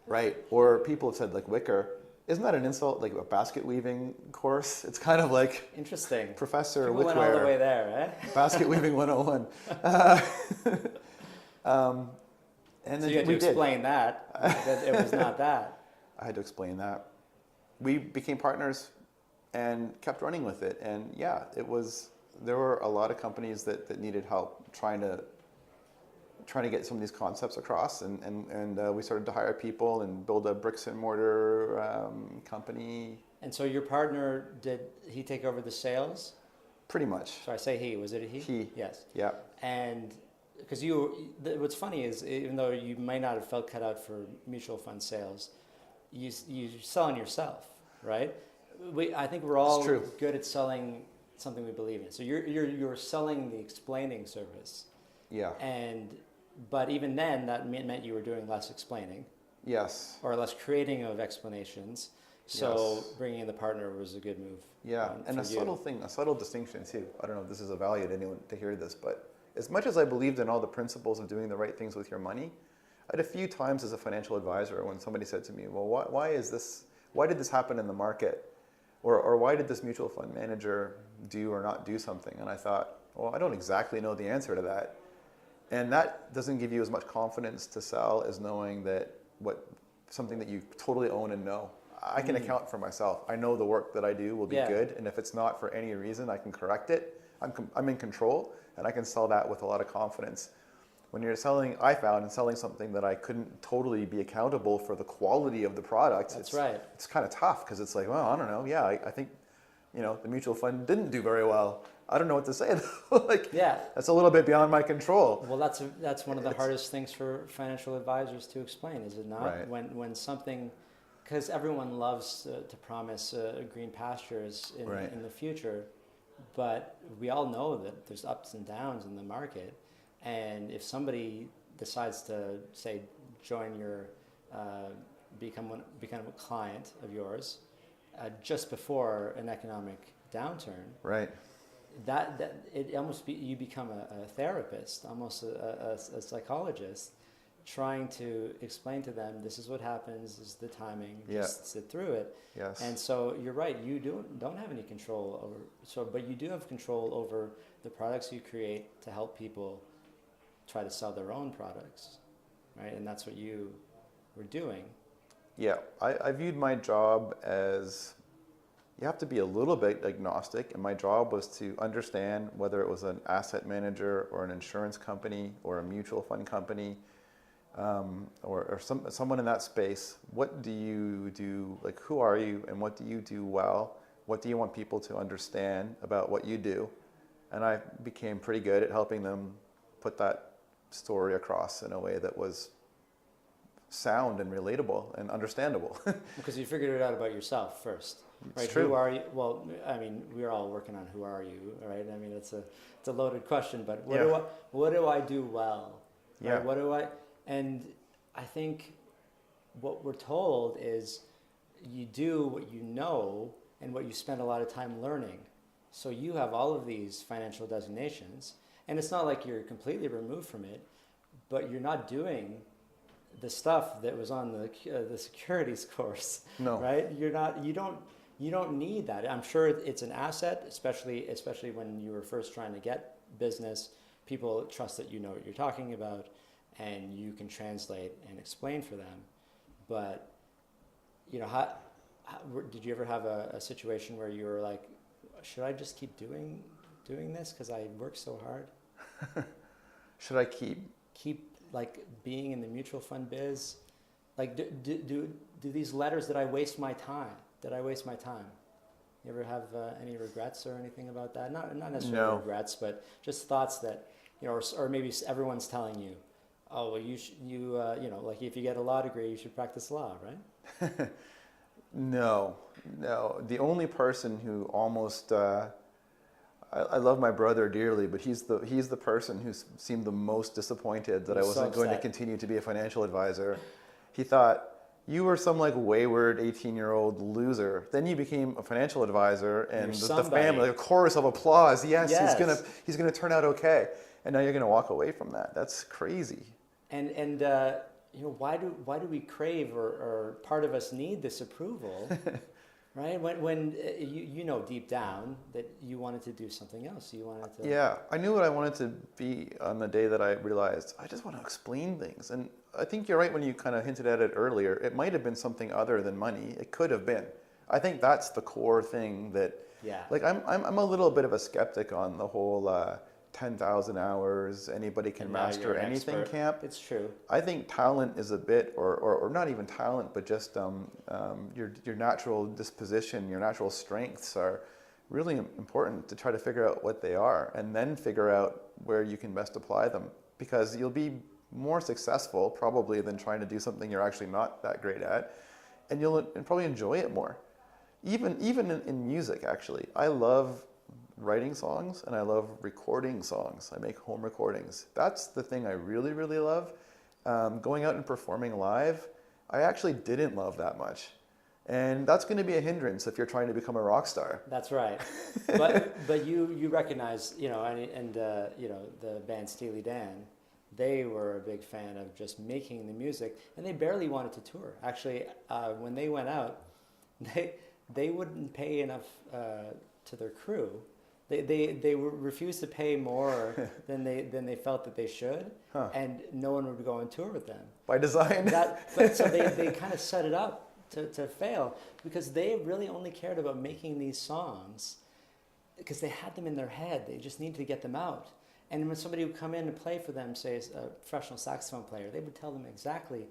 Right. Or people have said like wicker. Isn't that an insult? Like a basket weaving course? It's kind of like interesting. Professor People Wickware. went all the way there, eh? Basket weaving 101. And then so you had to explain that it was not that. I had to explain that. We became partners and kept running with it. And yeah, there were a lot of companies that needed help trying to get some of these concepts across, and we started to hire people and build a bricks and mortar company. And so your partner, did he take over the sales? Pretty much. So I say he, was it a he? He. Yes. Yeah. And because what's funny is, even though you might not have felt cut out for mutual fund sales, you're selling yourself, right? I think we're all good at selling something we believe in. So you're selling the explaining service. Yeah. But even then, that meant you were doing less explaining. Yes. Or less creating of explanations. So bringing in the partner was a good move. Yeah, and a subtle distinction too. I don't know if this is of value to anyone to hear this, but as much as I believed in all the principles of doing the right things with your money, I had a few times as a financial advisor when somebody said to me, well, why did this happen in the market? Or why did this mutual fund manager do or not do something? And I thought, well, I don't exactly know the answer to that. And that doesn't give you as much confidence to sell as knowing that something that you totally own and know. I can account for myself. I know the work that I do will be good, and if it's not for any reason, I can correct it. I'm in control, and I can sell that with a lot of confidence. When you're selling, I found in selling something that I couldn't totally be accountable for the quality of the product. It's kind of tough because it's like, well, I don't know. Yeah, I think, the mutual fund didn't do very well. I don't know what to say though. That's a little bit beyond my control. Well, that's one of the hardest things for financial advisors to explain, is it not? Right. When something, because everyone loves to promise green pastures in the future, but we all know that there's ups and downs in the market, and if somebody decides to say join your become a client of yours just before an economic downturn, right? That it almost you become a therapist, almost a psychologist, trying to explain to them, this is what happens, this is the timing, just sit through it. Yes. And so you're right, you don't have any control over, but you do have control over the products you create to help people try to sell their own products, right? And that's what you were doing. Yeah, I viewed my job as, you have to be a little bit agnostic, and my job was to understand whether it was an asset manager or an insurance company or a mutual fund company, or someone in that space. What do you do? Like, who are you, and what do you do well? What do you want people to understand about what you do? And I became pretty good at helping them put that story across in a way that was sound and relatable and understandable. Because you figured it out about yourself first. It's right? true. Who are you? Well, I mean, we're all working on who are you, right? I mean, it's a loaded question, but what do I do well? Right? Yeah. What do I? And I think what we're told is you do what you know and what you spend a lot of time learning. So you have all of these financial designations, and it's not like you're completely removed from it, but you're not doing the stuff that was on the securities course, No. right? You're not. You don't need that. I'm sure it's an asset, especially when you were first trying to get business. People trust that you know what you're talking about, and you can translate and explain for them. But how did you ever have a situation where you were like, should I just keep doing this because I work so hard? Should I keep like being in the mutual fund biz? Like do these letters, did I waste my time? You ever have any regrets or anything about that? Not necessarily No. regrets, but just thoughts that or maybe everyone's telling you, oh well, like if you get a law degree, you should practice law, right? No. The only person who almost I love my brother dearly, but he's the person who seemed the most disappointed that I wasn't going to continue to be a financial advisor. He thought, you were some like wayward 18-year-old loser. Then you became a financial advisor, and the family, like a chorus of applause. Yes, he's gonna turn out okay. And now you're gonna walk away from that. That's crazy. And why do we crave or part of us need this approval, right? When you know deep down that you wanted to do something else. You wanted to. Yeah, I knew what I wanted to be on the day that I realized I just want to explain things. And I think you're right when you kind of hinted at it earlier. It might have been something other than money. It could have been. I think that's the core thing that. Yeah. Like I'm a little bit of a skeptic on the whole 10,000 hours, anybody can master anything camp. It's true. I think talent is a bit, or not even talent, but just your natural disposition, your natural strengths are really important to try to figure out what they are, and then figure out where you can best apply them. Because you'll be more successful probably than trying to do something you're actually not that great at, and you'll probably enjoy it more. Even in music, actually, I love writing songs and I love recording songs. I make home recordings. That's the thing I really, really love. Going out and performing live, I actually didn't love that much. And that's going to be a hindrance if you're trying to become a rock star. That's right. But you recognize, the band Steely Dan, they were a big fan of just making the music, and they barely wanted to tour. Actually, when they went out, they wouldn't pay enough to their crew. They refused to pay more than they felt that they should, and no one would go on tour with them. By design. So they kind of set it up to fail, because they really only cared about making these songs because they had them in their head. They just needed to get them out. And when somebody would come in and play for them, say a professional saxophone player, they would tell them exactly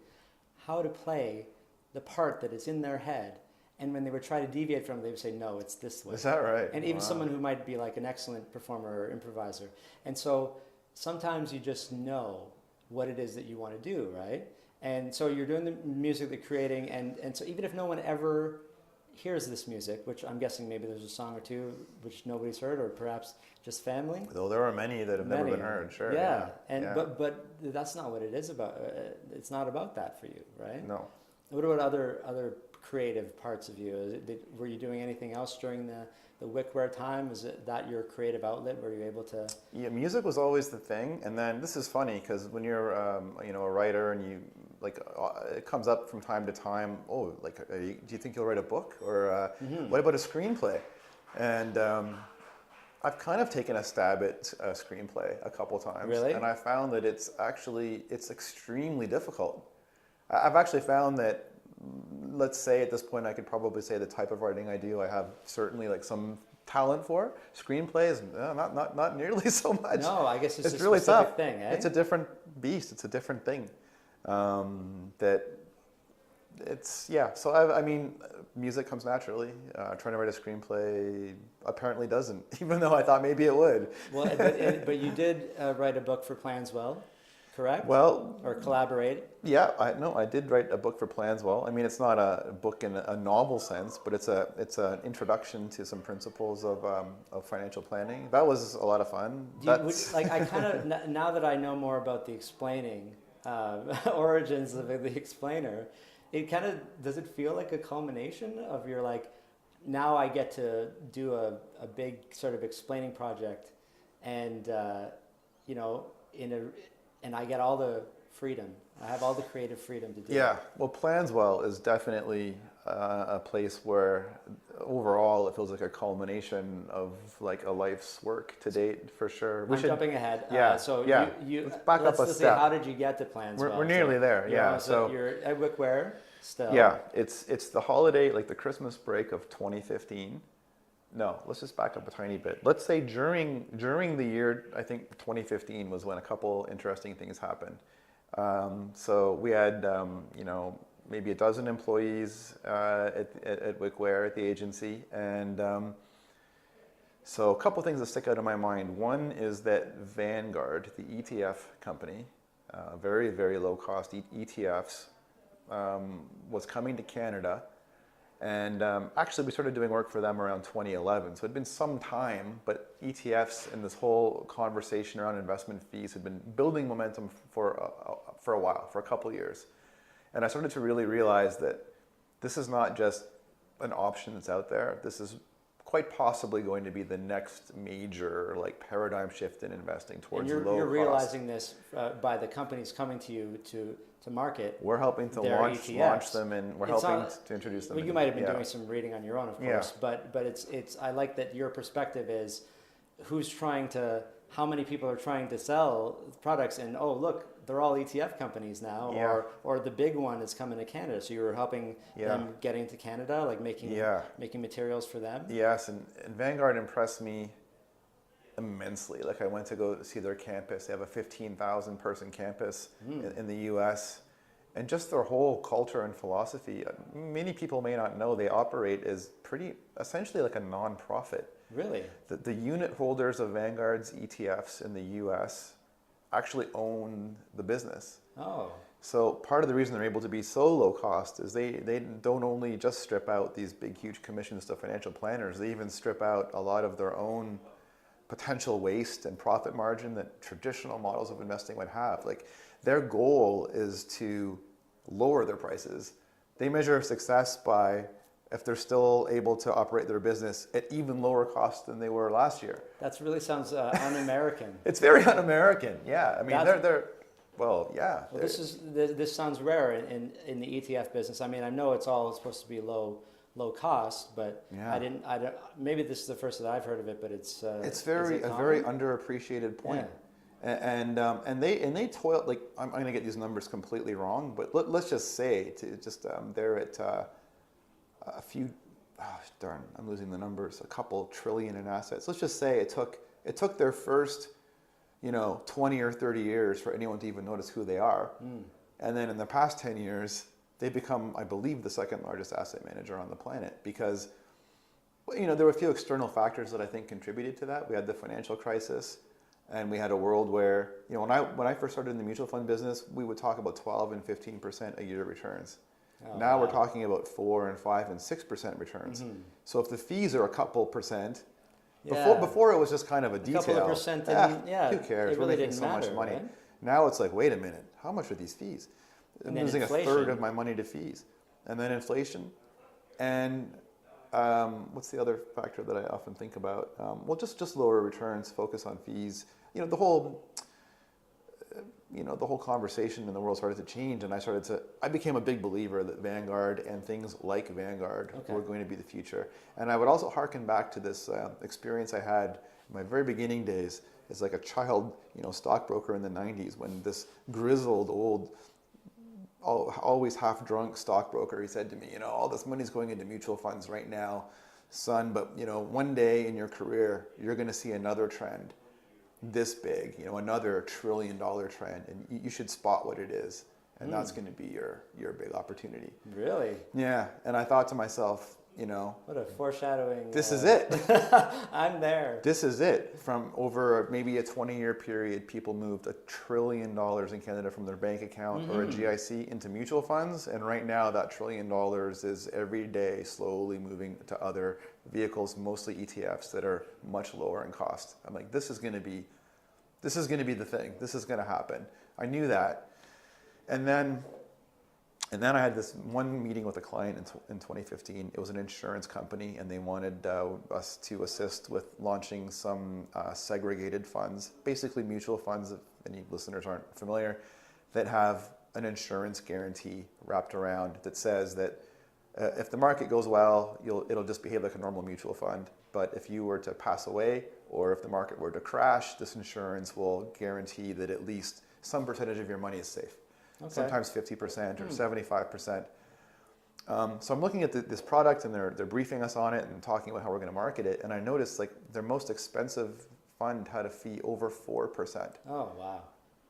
how to play the part that is in their head. And when they would try to deviate from it, they would say, no, it's this way. Is that right? And even someone who might be like an excellent performer or improviser. And so sometimes you just know what it is that you want to do, right? And so you're doing the music, the creating, and so even if no one ever hears this music, which I'm guessing maybe there's a song or two which nobody's heard, or perhaps just family. Though there are many that have never been heard, sure. Yeah, but that's not what it is about. It's not about that for you, right? No. What about other creative parts of you? Were you doing anything else during the Wickware time? Was that your creative outlet? Were you able to? Yeah, music was always the thing. And then this is funny because when you're a writer and you it comes up from time to time. Oh, do you think you'll write a book, or what about a screenplay? And I've kind of taken a stab at a screenplay a couple times. Really? And I found that it's extremely difficult. I've actually found that, let's say at this point, I could probably say the type of writing I do, I have certainly some talent for. Screenplays, not nearly so much. No, I guess it's a really specific tough thing, eh? It's a different beast. It's a different thing. So music comes naturally. Trying to write a screenplay apparently doesn't, even though I thought maybe it would. Well, but you did write a book for Planswell, correct? Well, Or collaborate? yeah, I did write a book for Planswell. I mean, it's not a book in a novel sense, but it's an introduction to some principles of financial planning. That was a lot of fun. I kind of, now that I know more about the explaining, origins of the explainer, it kind of, does it feel like a culmination of your like, now I get to do a big sort of explaining project and, you know, and I get all the freedom. I have all the creative freedom to do it. Yeah, well, Planswell is definitely a place where overall it feels like a culmination of like a life's work to date for sure. I'm jumping ahead. Yeah, So yeah. you Let's back up a say, step. how did you get to Planswell? We're nearly there. Yeah. So you're at Wickware still. Yeah, it's the holiday, like the Christmas break of 2015. No, let's just back up a tiny bit. Let's say during the year, I think 2015 was when a couple interesting things happened. So we had, you know, maybe a dozen employees at Wickware, at the agency. And so a couple things that stick out in my mind. One is that Vanguard, the ETF company, very, very low cost ETFs, was coming to Canada. And actually, we started doing work for them around 2011. So it had been some time, but ETFs and this whole conversation around investment fees had been building momentum for a while, for a couple of years. And I started to really realize that this is not just an option that's out there. This is quite possibly going to be the next major like paradigm shift in investing towards low cost. You're realizing this by the companies coming to you to market. We're helping to launch them, and we're helping to introduce them. Well, you might have been doing some reading on your own, of course, but it's I like that your perspective is how many people are trying to sell products, and oh look, they're all ETF companies now, or the big one is coming to Canada. So you were helping them getting to Canada, like making materials for them. Yes, and Vanguard impressed me immensely. Like I went to go see their campus. They have a 15,000 person campus in the US. And just their whole culture and philosophy, many people may not know they operate as essentially like a non-profit. Really? The unit holders of Vanguard's ETFs in the US actually own the business. Oh. So part of the reason they're able to be so low cost is they don't only just strip out these big, huge commissions to financial planners, they even strip out a lot of their own potential waste and profit margin that traditional models of investing would have. Like their goal is to lower their prices. They measure success by if they're still able to operate their business at even lower cost than they were last year. That really sounds un-American. It's very un-American. Yeah, I mean well, this sounds rare in the ETF business. I mean, I know it's all supposed to be low cost, but I don't. Maybe this is the first that I've heard of it, but it's a very underappreciated point. Yeah. And they toil, like I'm going to get these numbers completely wrong, but let's just say they're at a few. Oh, darn, I'm losing the numbers. A couple trillion in assets. Let's just say it took their first 20 or 30 years for anyone to even notice who they are. And then in the past 10 years, they become, I believe, the second largest asset manager on the planet because, there were a few external factors that I think contributed to that. We had the financial crisis, and we had a world where, when I first started in the mutual fund business, we would talk about 12 and 15% a year returns. Now we're talking about 4 and 5 and 6% returns. Mm-hmm. So if the fees are a couple percent, before it was just kind of a detail. A couple of percent, who cares? It really We're making so much money. Right? Now it's like, wait a minute, how much are these fees? I'm losing a third of my money to fees. And then inflation. And what's the other factor that I often think about? Just lower returns, focus on fees. The whole conversation in the world started to change, and I became a big believer that Vanguard and things like Vanguard were going to be the future. And I would also harken back to this experience I had in my very beginning days as like a child, stockbroker in the 90s when this grizzled old, always half drunk stockbroker, he said to me, all this money's going into mutual funds right now, son, but one day in your career, you're going to see another trend this big, another $1 trillion trend, and you should spot what it is, and that's going to be your big opportunity. Really? Yeah, and I thought to myself, What a foreshadowing. This is it. I'm there. This is it. From over maybe a 20-year period, people moved $1 trillion in Canada from their bank account or a GIC into mutual funds. And right now that $1 trillion is every day slowly moving to other vehicles, mostly ETFs that are much lower in cost. I'm like, this is going to be the thing. This is going to happen. I knew that. And then I had this one meeting with a client in 2015. It was an insurance company, and they wanted us to assist with launching some segregated funds, basically mutual funds, if any listeners aren't familiar, that have an insurance guarantee wrapped around that says that if the market goes well, it'll just behave like a normal mutual fund. But if you were to pass away, or if the market were to crash, this insurance will guarantee that at least some percentage of your money is safe. Okay. Sometimes 50% or 75%. So I'm looking at this product, and they're briefing us on it and talking about how we're going to market it. And I noticed like their most expensive fund had a fee over 4%. Oh, wow.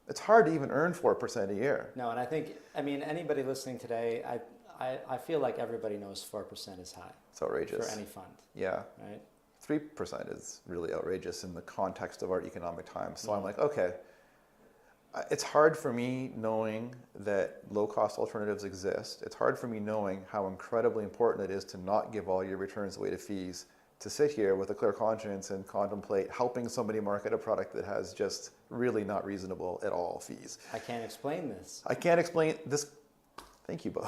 It's hard to even earn 4% a year. No, and I mean, anybody listening today, I feel like everybody knows 4% is high. It's outrageous. For any fund. Yeah. Right? 3% is really outrageous in the context of our economic times. So I'm like, okay. It's hard for me knowing that low-cost alternatives exist. It's hard for me knowing how incredibly important it is to not give all your returns away to fees, to sit here with a clear conscience and contemplate helping somebody market a product that has just really not reasonable at all fees. I can't explain this. I can't explain this. Thank you, Bo.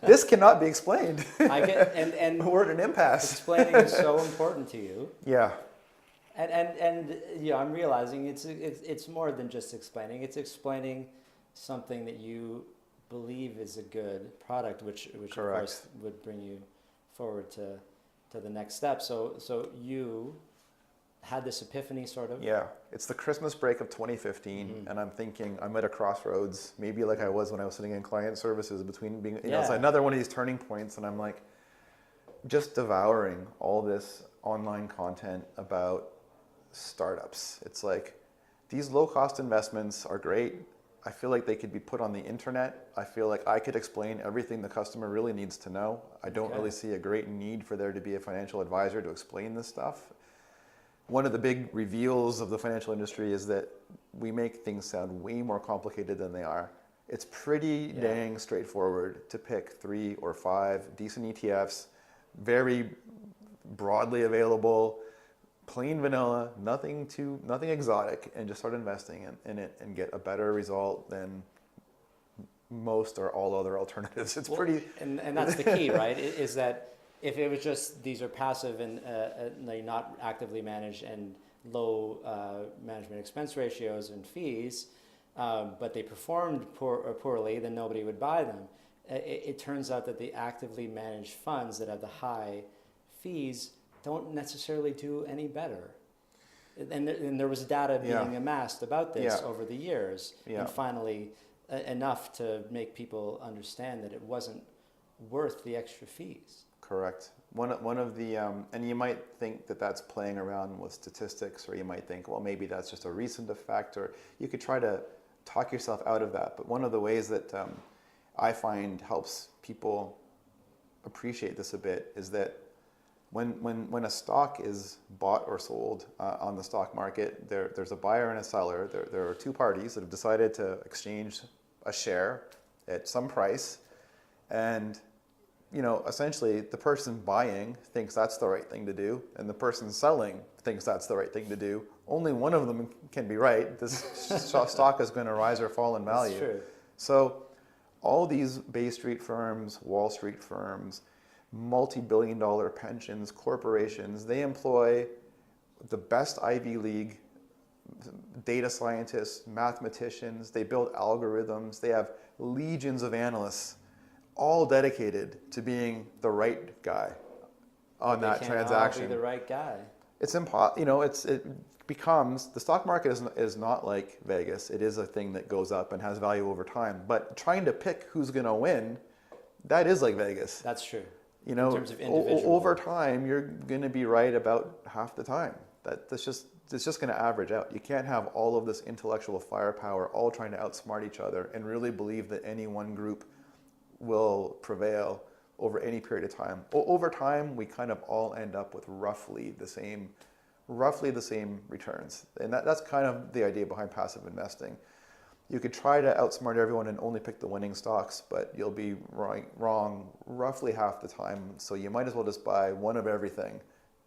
This cannot be explained. And we're at an impasse. Explaining is so important to you. Yeah. And I'm realizing it's more than just explaining. It's explaining something that you believe is a good product, which of course would bring you forward to the next step. So you had this epiphany, sort of. Yeah, it's the Christmas break of 2015, and I'm thinking I'm at a crossroads, maybe like I was when I was sitting in client services, between being it's another one of these turning points, and I'm like just devouring all this online content about startups. It's like these low-cost investments are great. I feel like they could be put on the internet. I feel like I could explain everything the customer really needs to know. I don't really see a great need for there to be a financial advisor to explain this stuff. One of the big reveals of the financial industry is that we make things sound way more complicated than they are. It's pretty dang straightforward to pick 3 or 5 decent ETFs, very broadly available, plain vanilla, nothing exotic, and just start investing in it and get a better result than most or all other alternatives. It's pretty... And that's the key, right? Is that if it was just these are passive and they're not actively managed and low management expense ratios and fees, but they performed poorly, then nobody would buy them. It turns out that the actively managed funds that have the high fees don't necessarily do any better. And there was data being amassed about this over the years, and finally enough to make people understand that it wasn't worth the extra fees. Correct. One of the, and you might think that that's playing around with statistics, or you might think, well, maybe that's just a recent effect, or you could try to talk yourself out of that. But one of the ways that I find helps people appreciate this a bit is that when a stock is bought or sold on the stock market, there's a buyer and a seller. There are two parties that have decided to exchange a share at some price, and essentially the person buying thinks that's the right thing to do, and the person selling thinks that's the right thing to do. Only one of them can be right. This stock is going to rise or fall in value. That's true. So all these Bay Street firms, Wall Street firms, multi-billion-dollar pensions, corporations, they employ the best Ivy League data scientists, mathematicians. They build algorithms. They have legions of analysts, all dedicated to being the right guy on that transaction. All be the right guy. It's impossible. It becomes, the stock market is not like Vegas. It is a thing that goes up and has value over time. But trying to pick who's going to win, that is like Vegas. That's true. In terms of individual. Over time, you're going to be right about half the time. It's just going to average out. You can't have all of this intellectual firepower all trying to outsmart each other and really believe that any one group will prevail over any period of time. Over time, we kind of all end up with roughly the same returns. And that's kind of the idea behind passive investing. You could try to outsmart everyone and only pick the winning stocks, but you'll be wrong roughly half the time. So you might as well just buy one of everything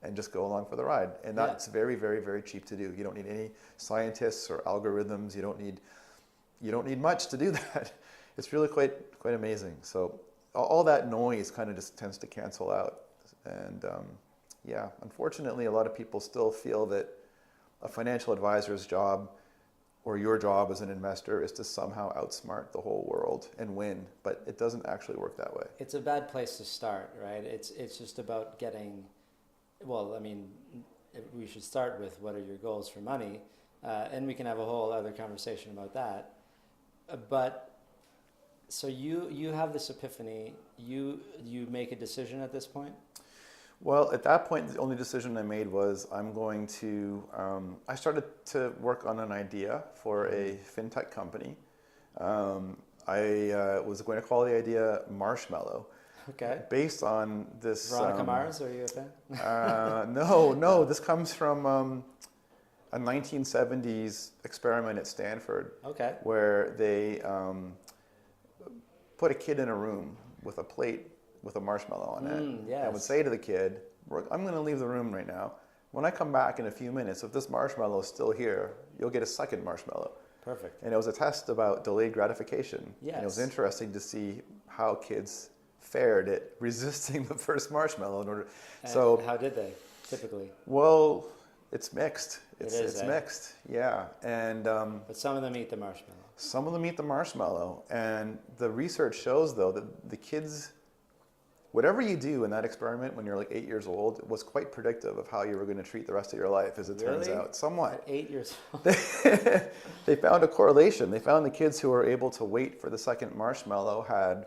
and just go along for the ride. And that's very, very, very cheap to do. You don't need any scientists or algorithms. You don't need much to do that. It's really quite amazing. So all that noise kind of just tends to cancel out. And unfortunately, a lot of people still feel that a financial advisor's job or your job as an investor is to somehow outsmart the whole world and win, but it doesn't actually work that way. It's a bad place to start, right? It's just about getting, well, I mean, we should start with what are your goals for money, and we can have a whole other conversation about that. But so you have this epiphany, you make a decision at this point? Well, at that point, the only decision I made was I started to work on an idea for a fintech company. I was going to call the idea Marshmallow. Okay. Based on this... Veronica Mars, are you a fan? No, this comes from a 1970s experiment at Stanford. Okay. Where they put a kid in a room with a plate with a marshmallow on it. Yes. And would say to the kid, I'm going to leave the room right now. When I come back in a few minutes, if this marshmallow is still here, you'll get a second marshmallow. Perfect. And it was a test about delayed gratification. Yes. And it was interesting to see how kids fared at resisting the first marshmallow. And how did they, typically? Well, it's mixed. It's mixed, yeah. And but some of them eat the marshmallow. Some of them eat the marshmallow. And the research shows, though, that the kids... Whatever you do in that experiment when you're like 8 years old was quite predictive of how you were going to treat the rest of your life, as it turns out. Somewhat. At 8 years old? They found a correlation. They found the kids who were able to wait for the second marshmallow had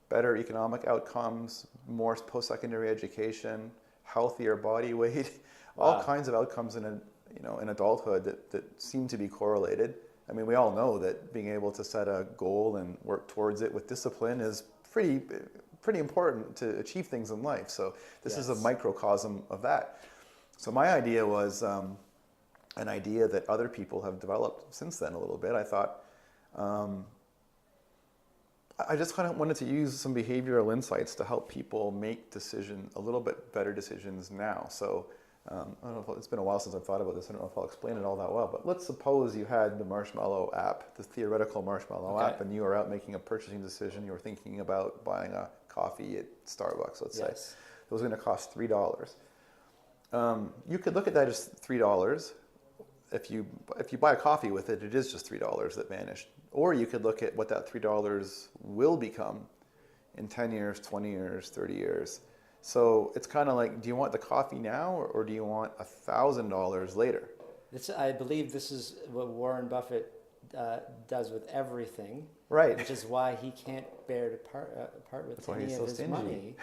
better economic outcomes, more post-secondary education, healthier body weight, all kinds of outcomes in adulthood that seem to be correlated. I mean, we all know that being able to set a goal and work towards it with discipline is pretty important to achieve things in life. So this is a microcosm of that. So my idea was an idea that other people have developed since then a little bit. I thought, I just kind of wanted to use some behavioral insights to help people make a little bit better decisions now. So I don't know if it's been a while since I've thought about this. I don't know if I'll explain it all that well, but let's suppose you had the Marshmallow app, the theoretical Marshmallow app, and you were out making a purchasing decision. You were thinking about buying a coffee at Starbucks, let's say. It was going to cost $3. You could look at that as $3. If you buy a coffee with it, it is just $3 that vanished. Or you could look at what that $3 will become in 10 years, 20 years, 30 years. So it's kind of like, do you want the coffee now or do you want $1,000 later? I believe this is what Warren Buffett does with everything. Right. Which is why he can't bear to part with any of his money.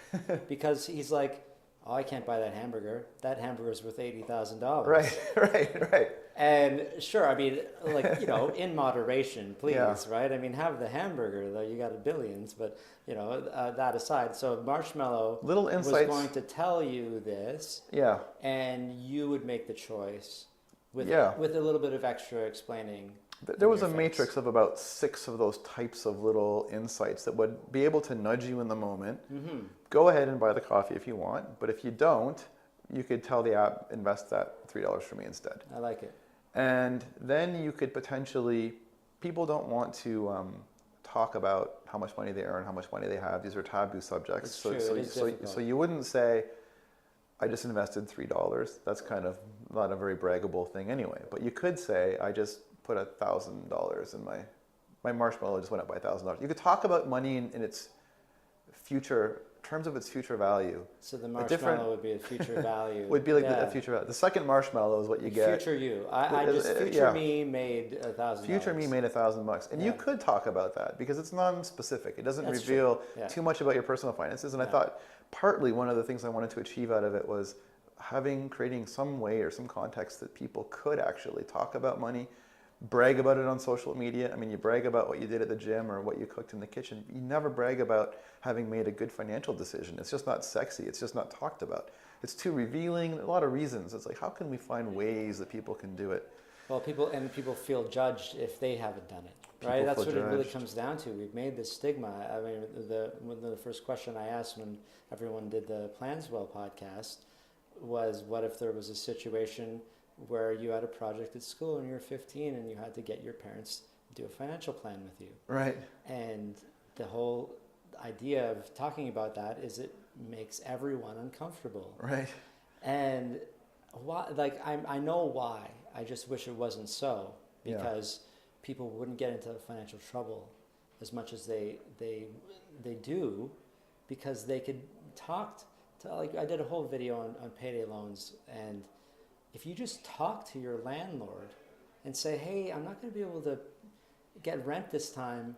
Because he's like, oh, I can't buy that hamburger. That hamburger's worth $80,000. Right. And sure, I mean, like, in moderation, please, right? I mean, have the hamburger, though, you got billions, but, that aside. So Marshmallow was going to tell you this. Yeah. And you would make the choice with a little bit of extra explaining. There was a matrix of about 6 of those types of little insights that would be able to nudge you in the moment. Mm-hmm. Go ahead and buy the coffee if you want, but if you don't, you could tell the app, invest that $3 for me instead. I like it. And then you could potentially, people don't want to talk about how much money they earn, how much money they have. These are taboo subjects. So you wouldn't say, I just invested $3. That's kind of not a very braggable thing anyway. But you could say, I just put $1,000 in my marshmallow just went up by $1,000. You could talk about money in its future terms of its future value. So the marshmallow would be a future value. Would be like the future value. The second marshmallow is what you get. Future you. Future me made $1,000. Future me made $1,000. And you could talk about that because it's non-specific. It doesn't reveal too much about your personal finances. And I thought partly one of the things I wanted to achieve out of it was creating some way or some context that people could actually talk about money brag about it on social media. I mean, you brag about what you did at the gym or what you cooked in the kitchen. You never brag about having made a good financial decision. It's just not sexy. It's just not talked about. It's too revealing. A lot of reasons. It's like, how can we find ways that people can do it? Well, people feel judged if they haven't done it, right? People That's feel what it really judged. comes down to. We've made this stigma. I mean, one of the first question I asked when everyone did the Planswell podcast was, what if there was a situation where you had a project at school and you were 15 and you had to get your parents to do a financial plan with you? Right. And the whole idea of talking about that is it makes everyone uncomfortable. Right. And why? Like, I know why. I just wish it wasn't so, because people wouldn't get into financial trouble as much as they do, because they could talk to, like, I did a whole video on payday loans, and if you just talk to your landlord and say, hey, I'm not going to be able to get rent this time,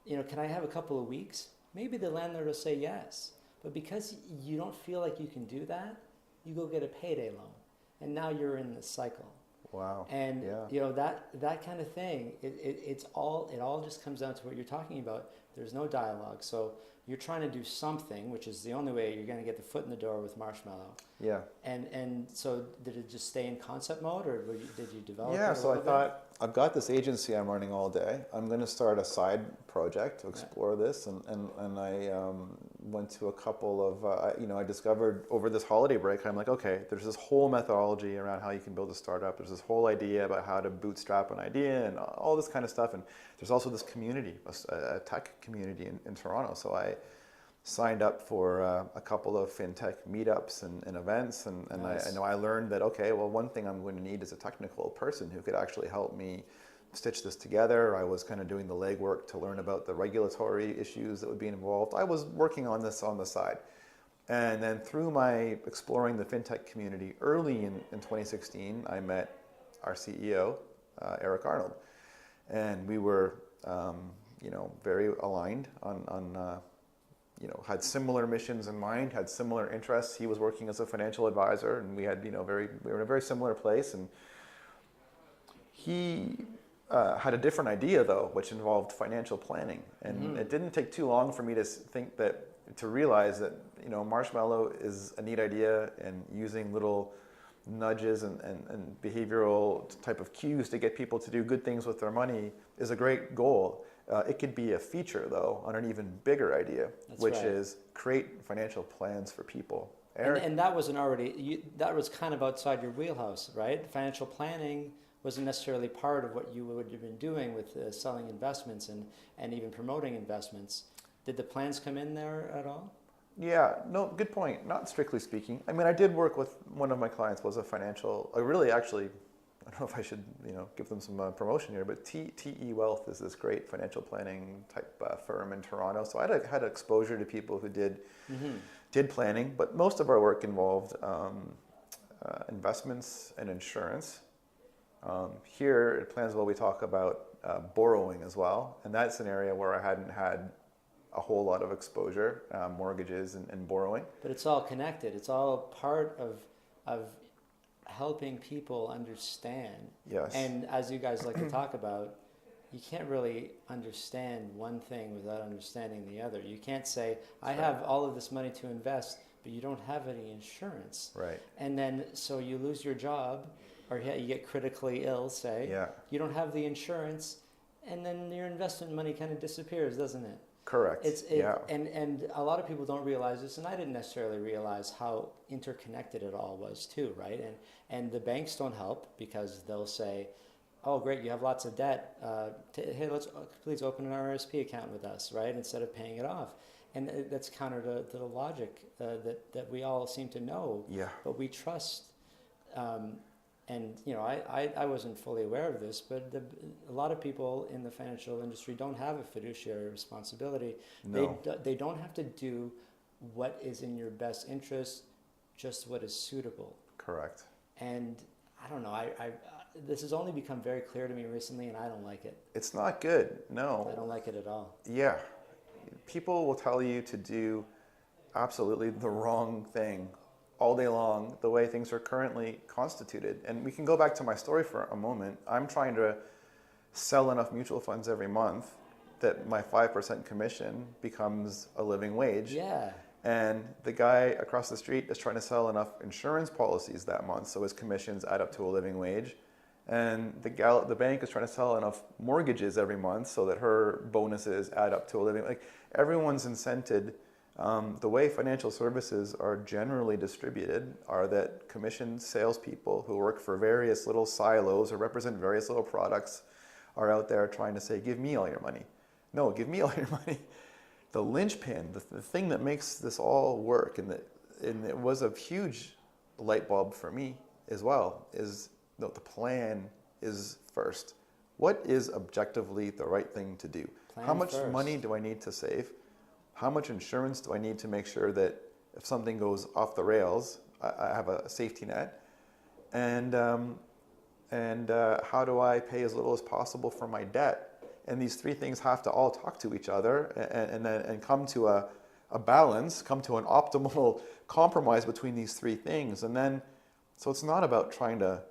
can I have a couple of weeks? Maybe the landlord will say yes. But because you don't feel like you can do that, you go get a payday loan. And now you're in this cycle. Wow. And that kind of thing, it all just comes down to what you're talking about. There's no dialogue. So you're trying to do something, which is the only way you're going to get the foot in the door with Marshmallow. Yeah. And so did it just stay in concept mode, or did you develop it? Yeah, so I thought, I've got this agency I'm running all day. I'm going to start a side project to explore this. And I went to a couple of, I discovered over this holiday break, I'm like, okay, there's this whole methodology around how you can build a startup. There's this whole idea about how to bootstrap an idea and all this kind of stuff. And there's also this community, a tech community in Toronto. So I signed up for a couple of fintech meetups and events, and Nice. I know I learned that, okay, well, one thing I'm going to need is a technical person who could actually help me stitch this together. I was kind of doing the legwork to learn about the regulatory issues that would be involved. I was working on this on the side. And then through my exploring the fintech community early in 2016, I met our CEO, Eric Arnold. And we were, very aligned on had similar missions in mind, had similar interests. He was working as a financial advisor, and we had, we were in a very similar place. And he had a different idea, though, which involved financial planning. And it didn't take too long for me to realize that, Marshmallow is a neat idea, and using little nudges and behavioral type of cues to get people to do good things with their money is a great goal. It could be a feature, though, on an even bigger idea, which is create financial plans for people. Eric, and that wasn't that was kind of outside your wheelhouse, right? Financial planning wasn't necessarily part of what you would have been doing with selling investments and even promoting investments. Did the plans come in there at all? Yeah, no, good point. Not strictly speaking. I mean, I did work with one of my clients was a financial, I don't know if I should, give them some promotion here, but TE Wealth is this great financial planning type firm in Toronto. So I had exposure to people who did planning, but most of our work involved investments and insurance. Here at Planswell, we talk about borrowing as well, and that's an area where I hadn't had a whole lot of exposure, mortgages and borrowing. But it's all connected. It's all part of helping people understand. Yes. And as you guys like to talk about, you can't really understand one thing without understanding the other. You can't say, I have all of this money to invest, but you don't have any insurance. Right. And then, so you lose your job, or you get critically ill, say. Yeah. You don't have the insurance, and then your investment money kind of disappears, doesn't it? Correct. And a lot of people don't realize this, and I didn't necessarily realize how interconnected it all was too, right? And the banks don't help, because they'll say, oh, great, you have lots of debt. Hey, please open an RSP account with us, right? Instead of paying it off. And that's counter to the logic that we all seem to know, but we trust. And I wasn't fully aware of this, but a lot of people in the financial industry don't have a fiduciary responsibility. No. They don't have to do what is in your best interest, just what is suitable. Correct. And I don't know. This has only become very clear to me recently, and I don't like it. It's not good. No. I don't like it at all. Yeah. People will tell you to do absolutely the wrong thing all day long, the way things are currently constituted. And we can go back to my story for a moment. I'm trying to sell enough mutual funds every month that my 5% commission becomes a living wage. Yeah. And the guy across the street is trying to sell enough insurance policies that month so his commissions add up to a living wage. And the bank is trying to sell enough mortgages every month so that her bonuses add up to a living. Like, everyone's incented. The way financial services are generally distributed are that commissioned salespeople who work for various little silos or represent various little products are out there trying to say, give me all your money. No, give me all your money. The linchpin, the thing that makes this all work, and it was a huge light bulb for me as well, is the plan is first. What is objectively the right thing to do? How much money do I need to save? How much insurance do I need to make sure that if something goes off the rails, I have a safety net? And how do I pay as little as possible for my debt? And these three things have to all talk to each other and come to a balance, come to an optimal compromise between these three things. And then, so it's not about trying to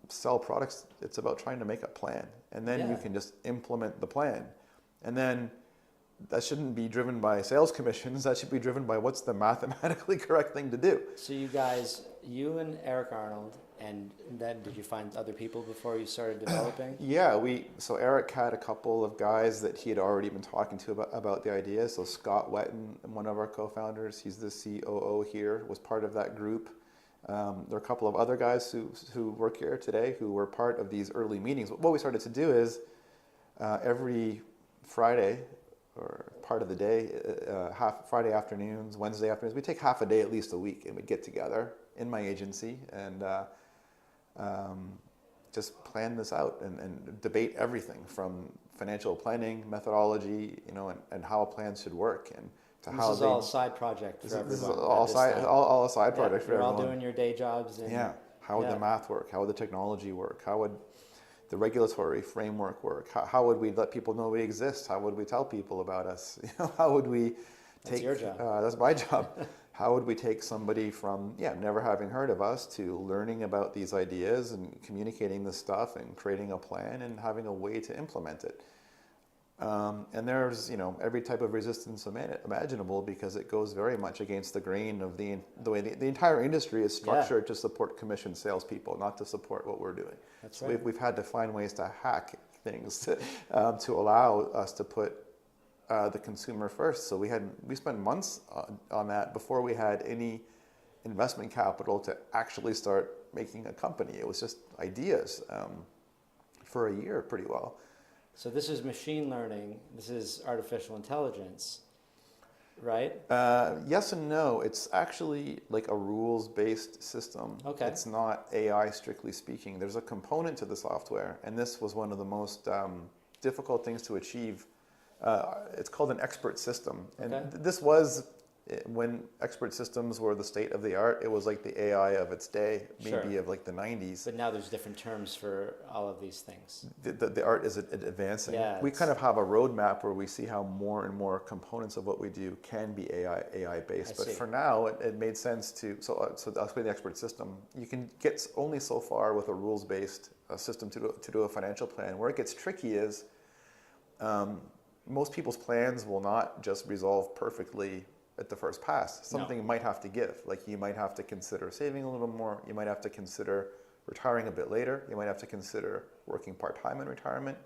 sell products, it's about trying to make a plan. And then you can just implement the plan. And then that shouldn't be driven by sales commissions, that should be driven by what's the mathematically correct thing to do. So you guys, you and Eric Arnold, and then did you find other people before you started developing? Yeah, so Eric had a couple of guys that he had already been talking to about the idea. So Scott Wetton, one of our co-founders, he's the COO here, was part of that group. There are a couple of other guys who work here today who were part of these early meetings. What we started to do is every Friday, or part of the day, Friday afternoons, Wednesday afternoons, we take half a day at least a week, and we'd get together in my agency and just plan this out and debate everything from financial planning methodology, and how a plan should work, and to this how is all a side project for everyone. This is all a side project for everyone. You're everyone. all doing your day jobs. And, How would the math work? How would the technology work? How would the regulatory framework work? How would we let people know we exist? How would we tell people about us? How would we take? That's your job. That's my job. How would we take somebody from never having heard of us to learning about these ideas and communicating this stuff and creating a plan and having a way to implement it? And there's every type of resistance imaginable, because it goes very much against the grain of the way the entire industry is structured to support commissioned salespeople, not to support what we're doing. That's so right. we've had to find ways to hack things to allow us to put the consumer first. So we spent months on that before we had any investment capital to actually start making a company. It was just ideas for a year, pretty well. So this is machine learning. This is artificial intelligence, right? Yes and no. It's actually like a rules-based system. Okay. It's not AI, strictly speaking. There's a component to the software, and this was one of the most difficult things to achieve. It's called an expert system. And this was, when expert systems were the state of the art, it was like the AI of its day, maybe of like the 90s. But now there's different terms for all of these things. The art is advancing. Yeah, we kind of have a roadmap where we see how more and more components of what we do can be AI based. But for now, it made sense to, so I'll explain the expert system. You can get only so far with a rules-based system to do a financial plan. Where it gets tricky is most people's plans will not just resolve perfectly at the first pass. Something might have to give. Like, you might have to consider saving a little more. You might have to consider retiring a bit later. You might have to consider working part-time in retirement.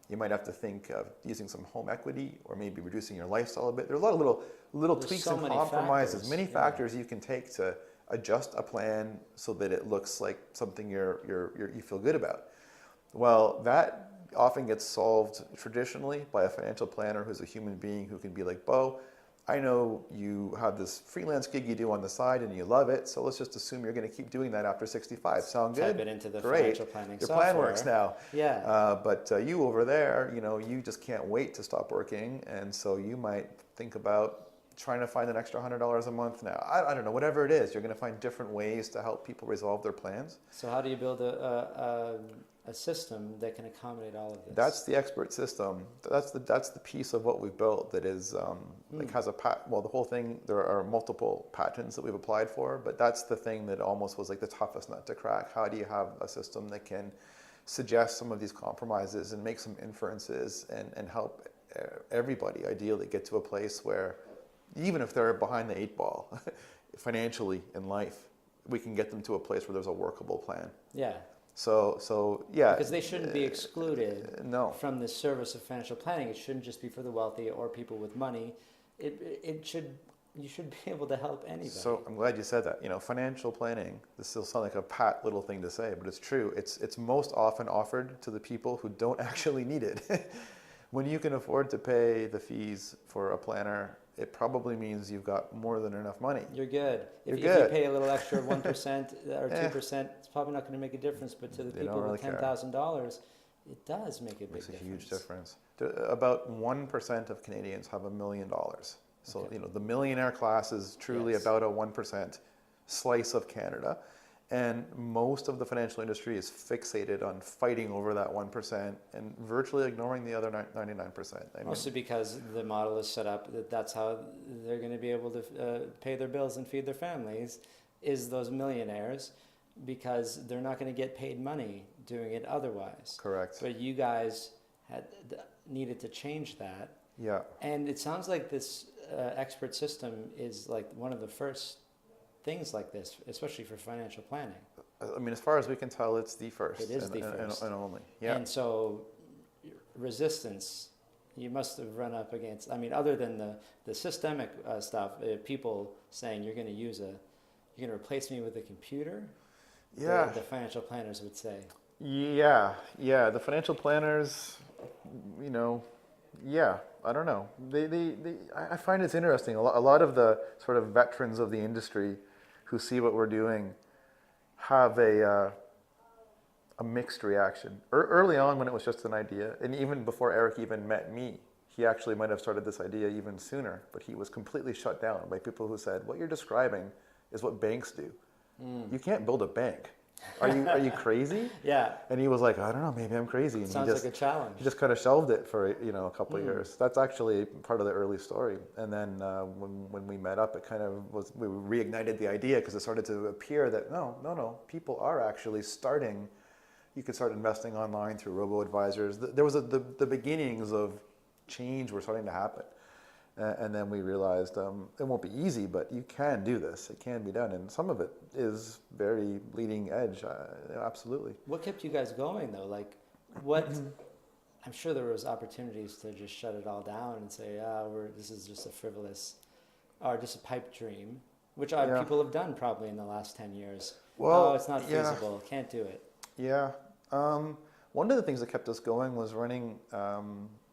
You might have to think of using some home equity, or maybe reducing your lifestyle a bit. There's a lot of little tweaks and compromises, many factors you can take to adjust a plan so that it looks like something you feel good about. Well, that often gets solved traditionally by a financial planner who's a human being who can be like, Bo, I know you have this freelance gig you do on the side and you love it, so let's just assume you're going to keep doing that after 65. Sound good? Type it into the Great. financial planning Your software. plan works now. Yeah. But you over there, you just can't wait to stop working, and so you might think about trying to find an extra $100 a month now. I don't know, whatever it is, you're going to find different ways to help people resolve their plans. So how do you build a system that can accommodate all of this? That's the expert system. That's the piece of what we've built that is has a the whole thing. There are multiple patents that we've applied for, but that's the thing that almost was like the toughest nut to crack. How do you have a system that can suggest some of these compromises and make some inferences and help everybody ideally get to a place where, even if they're behind the eight ball financially in life, we can get them to a place where there's a workable plan. Yeah. So yeah. Because they shouldn't be excluded no. from the service of financial planning. It shouldn't just be for the wealthy or people with money. You should be able to help anybody. So I'm glad you said that. Financial planning, this will sound like a pat little thing to say, but it's true. It's most often offered to the people who don't actually need it. When you can afford to pay the fees for a planner, it probably means you've got more than enough money. You're good. If you pay a little extra 1% or 2%, it's probably not going to make a difference. But to the people with $10,000, it does make a big difference. It makes a huge difference. About 1% of Canadians have $1 million. So, the millionaire class is truly about a 1% slice of Canada. And most of the financial industry is fixated on fighting over that 1% and virtually ignoring the other 99%. Mostly because the model is set up that's how they're going to be able to pay their bills and feed their families, is those millionaires, because they're not going to get paid money doing it otherwise. Correct. But you guys needed to change that. Yeah. And it sounds like this expert system is like one of the first things like this, especially for financial planning. As far as we can tell, it's the first. It is the first. And only. Yeah. And so resistance, you must have run up against, other than the systemic stuff, people saying you're going to replace me with a computer. Yeah. The financial planners would say. Yeah. The financial planners, I don't know. I find it's interesting. A lot of the sort of veterans of the industry who see what we're doing have a mixed reaction. Early on, when it was just an idea, and even before Eric even met me, he actually might have started this idea even sooner, but he was completely shut down by people who said, what you're describing is what banks do. You can't build a bank. Are you crazy? Yeah. And he was like, I don't know, maybe I'm crazy. And sounds like a challenge. He just kind of shelved it for a couple of years. That's actually part of the early story. And then when we met up, it kind of was, we reignited the idea because it started to appear that no, people are actually starting. You could start investing online through robo-advisors. There was the beginnings of change were starting to happen. And then we realized it won't be easy, but you can do this. It can be done. And some of it is very leading edge, absolutely. What kept you guys going, though? Like, what? I'm sure there was opportunities to just shut it all down and say, this is just a frivolous, or just a pipe dream, which people have done probably in the last 10 years. Well, it's not feasible. Can't do it. Yeah. One of the things that kept us going was running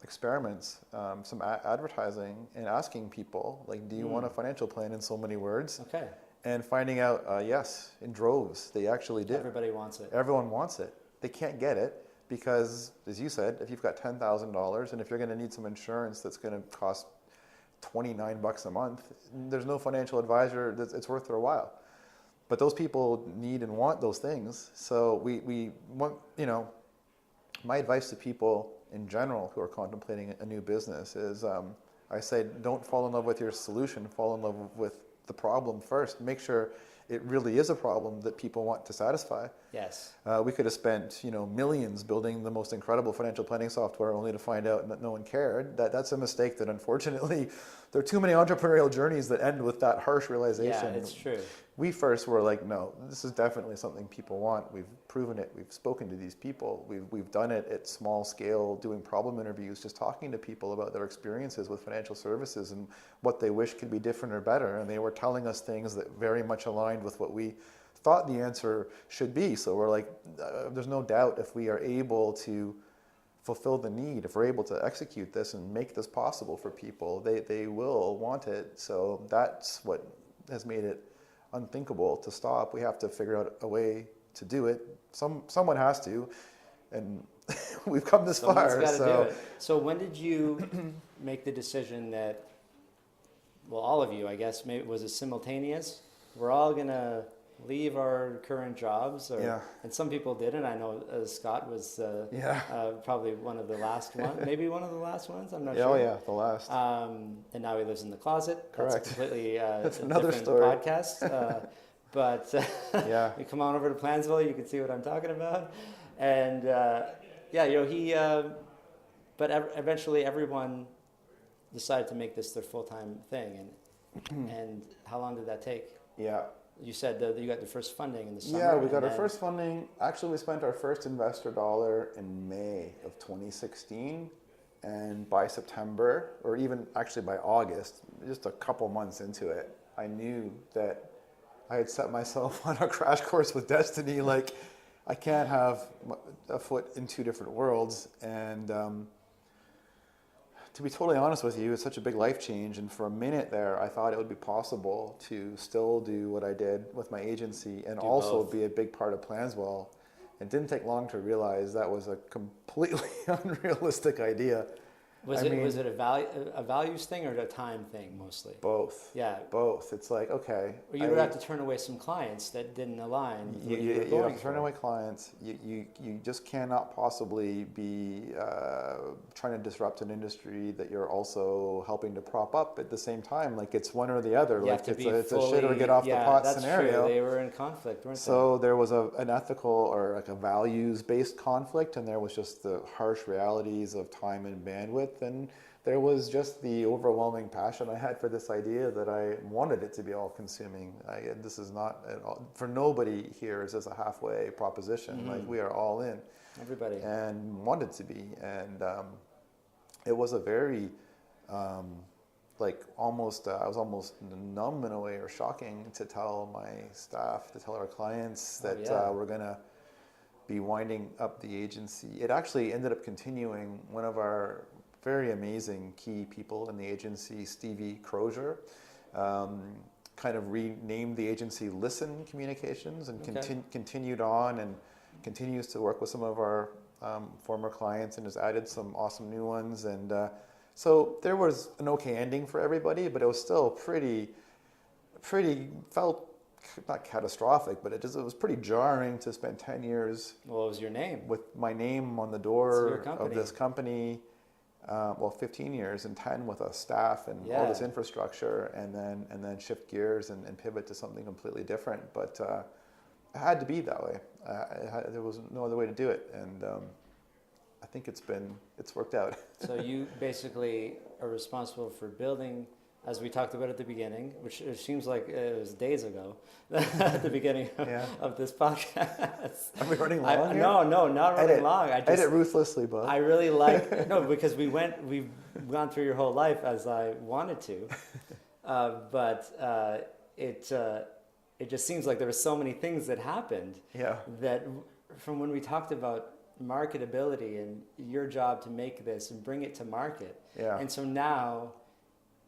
experiments, some advertising, and asking people, like, do you want a financial plan in so many words? Okay. And finding out, yes, in droves, they actually did. Everybody wants it. Everyone wants it. They can't get it because, as you said, if you've got $10,000 and if you're going to need some insurance that's going to cost $29 a month, there's no financial advisor it's worth their while. But those people need and want those things. So we want, my advice to people in general who are contemplating a new business is I say don't fall in love with your solution, fall in love with the problem first. Make sure it really is a problem that people want to satisfy. Yes. We could have spent millions building the most incredible financial planning software only to find out that no one cared. That's a mistake that unfortunately there are too many entrepreneurial journeys that end with that harsh realization. Yeah, it's true. We first were like, no, this is definitely something people want. We've proven it. We've spoken to these people. We've done it at small scale, doing problem interviews, just talking to people about their experiences with financial services and what they wish could be different or better. And they were telling us things that very much aligned with what we thought the answer should be. So we're like, there's no doubt if we are able to fulfill the need, if we're able to execute this and make this possible for people, they will want it. So that's what has made it unthinkable to stop. We have to figure out a way to do it. Someone has to, and we've come this far. Someone's got to do it. So when did you make the decision that, well, all of you, I guess, maybe was it simultaneous? We're all gonna leave our current jobs, and some people didn't. I know Scott was probably one of the last ones, maybe one of the last ones. I'm not sure. Oh yeah, the last. And now he lives in the closet. Correct. That's a completely That's another different story. podcast. But Yeah. you come on over to Plansville, you can see what I'm talking about. And but eventually everyone decided to make this their full-time thing. And how long did that take? Yeah. You said that you got the first funding in the summer. Yeah, we got our first funding. Actually, we spent our first investor dollar in May of 2016. And by September, or even actually by August, just a couple months into it, I knew that I had set myself on a crash course with destiny. Like, I can't have a foot in two different worlds. And to be totally honest with you, it's such a big life change. And for a minute there, I thought it would be possible to still do what I did with my agency and also be a big part of Planswell. It didn't take long to realize that was a completely unrealistic idea. Was it a values thing or a time thing mostly? Both. Yeah. Both. It's like, okay. Or you would have to turn away some clients that didn't align with what you were You going have to turn for. away clients. You just cannot possibly be trying to disrupt an industry that you're also helping to prop up at the same time. Like, it's one or the other. You Like, have to it's be a fully, shit or get off the pot that's scenario. True. They were in conflict, weren't So there was an ethical or like a values-based conflict, and there was just the harsh realities of time and bandwidth, and there was just the overwhelming passion I had for this idea that I wanted it to be all-consuming. This is not at all, for nobody here is this a halfway proposition. Mm-hmm. Like, we are all in. Everybody. And wanted to be, and it was a very like almost I was almost numb in a way, or shocking to tell my staff, to tell our clients that we're gonna be winding up the agency. It actually ended up continuing. One of our very amazing key people in the agency, Stevie Crozier, kind of renamed the agency Listen Communications and continued on and continues to work with some of our former clients and has added some awesome new ones. And so there was an okay ending for everybody, but it was still pretty felt not catastrophic, but it was pretty jarring to spend 10 years. What was your name? With my name on the door of this company. 15 years and 10 with a staff and all this infrastructure, and then shift gears and pivot to something completely different. But it had to be that way. There was no other way to do it, and I think it's worked out. So you basically are responsible for building, as we talked about at the beginning, which it seems like it was days ago, at the beginning of this podcast. Are we running long here? No, not running long. Edit ruthlessly, bud. I really like, because we've gone through your whole life as I wanted to, but it just seems like there were so many things that happened that from when we talked about marketability and your job to make this and bring it to market. Yeah. And so now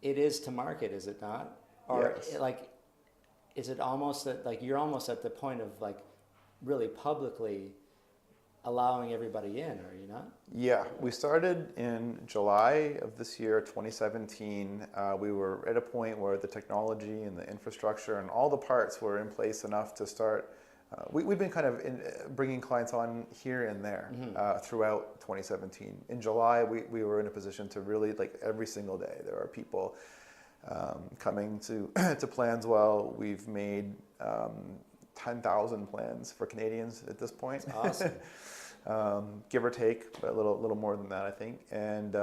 it is to market, is it not? Or is it almost that you're almost at the point of really publicly allowing everybody in, are you not? Yeah, we started in July of this year, 2017. We were at a point where the technology and the infrastructure and all the parts were in place enough to start. We've been kind of bringing clients on here and there throughout 2017. In July, we were in a position to really, every single day, there are people coming to Planswell. We've made 10,000 plans for Canadians at this point. That's awesome. Give or take, a little more than that, I think. And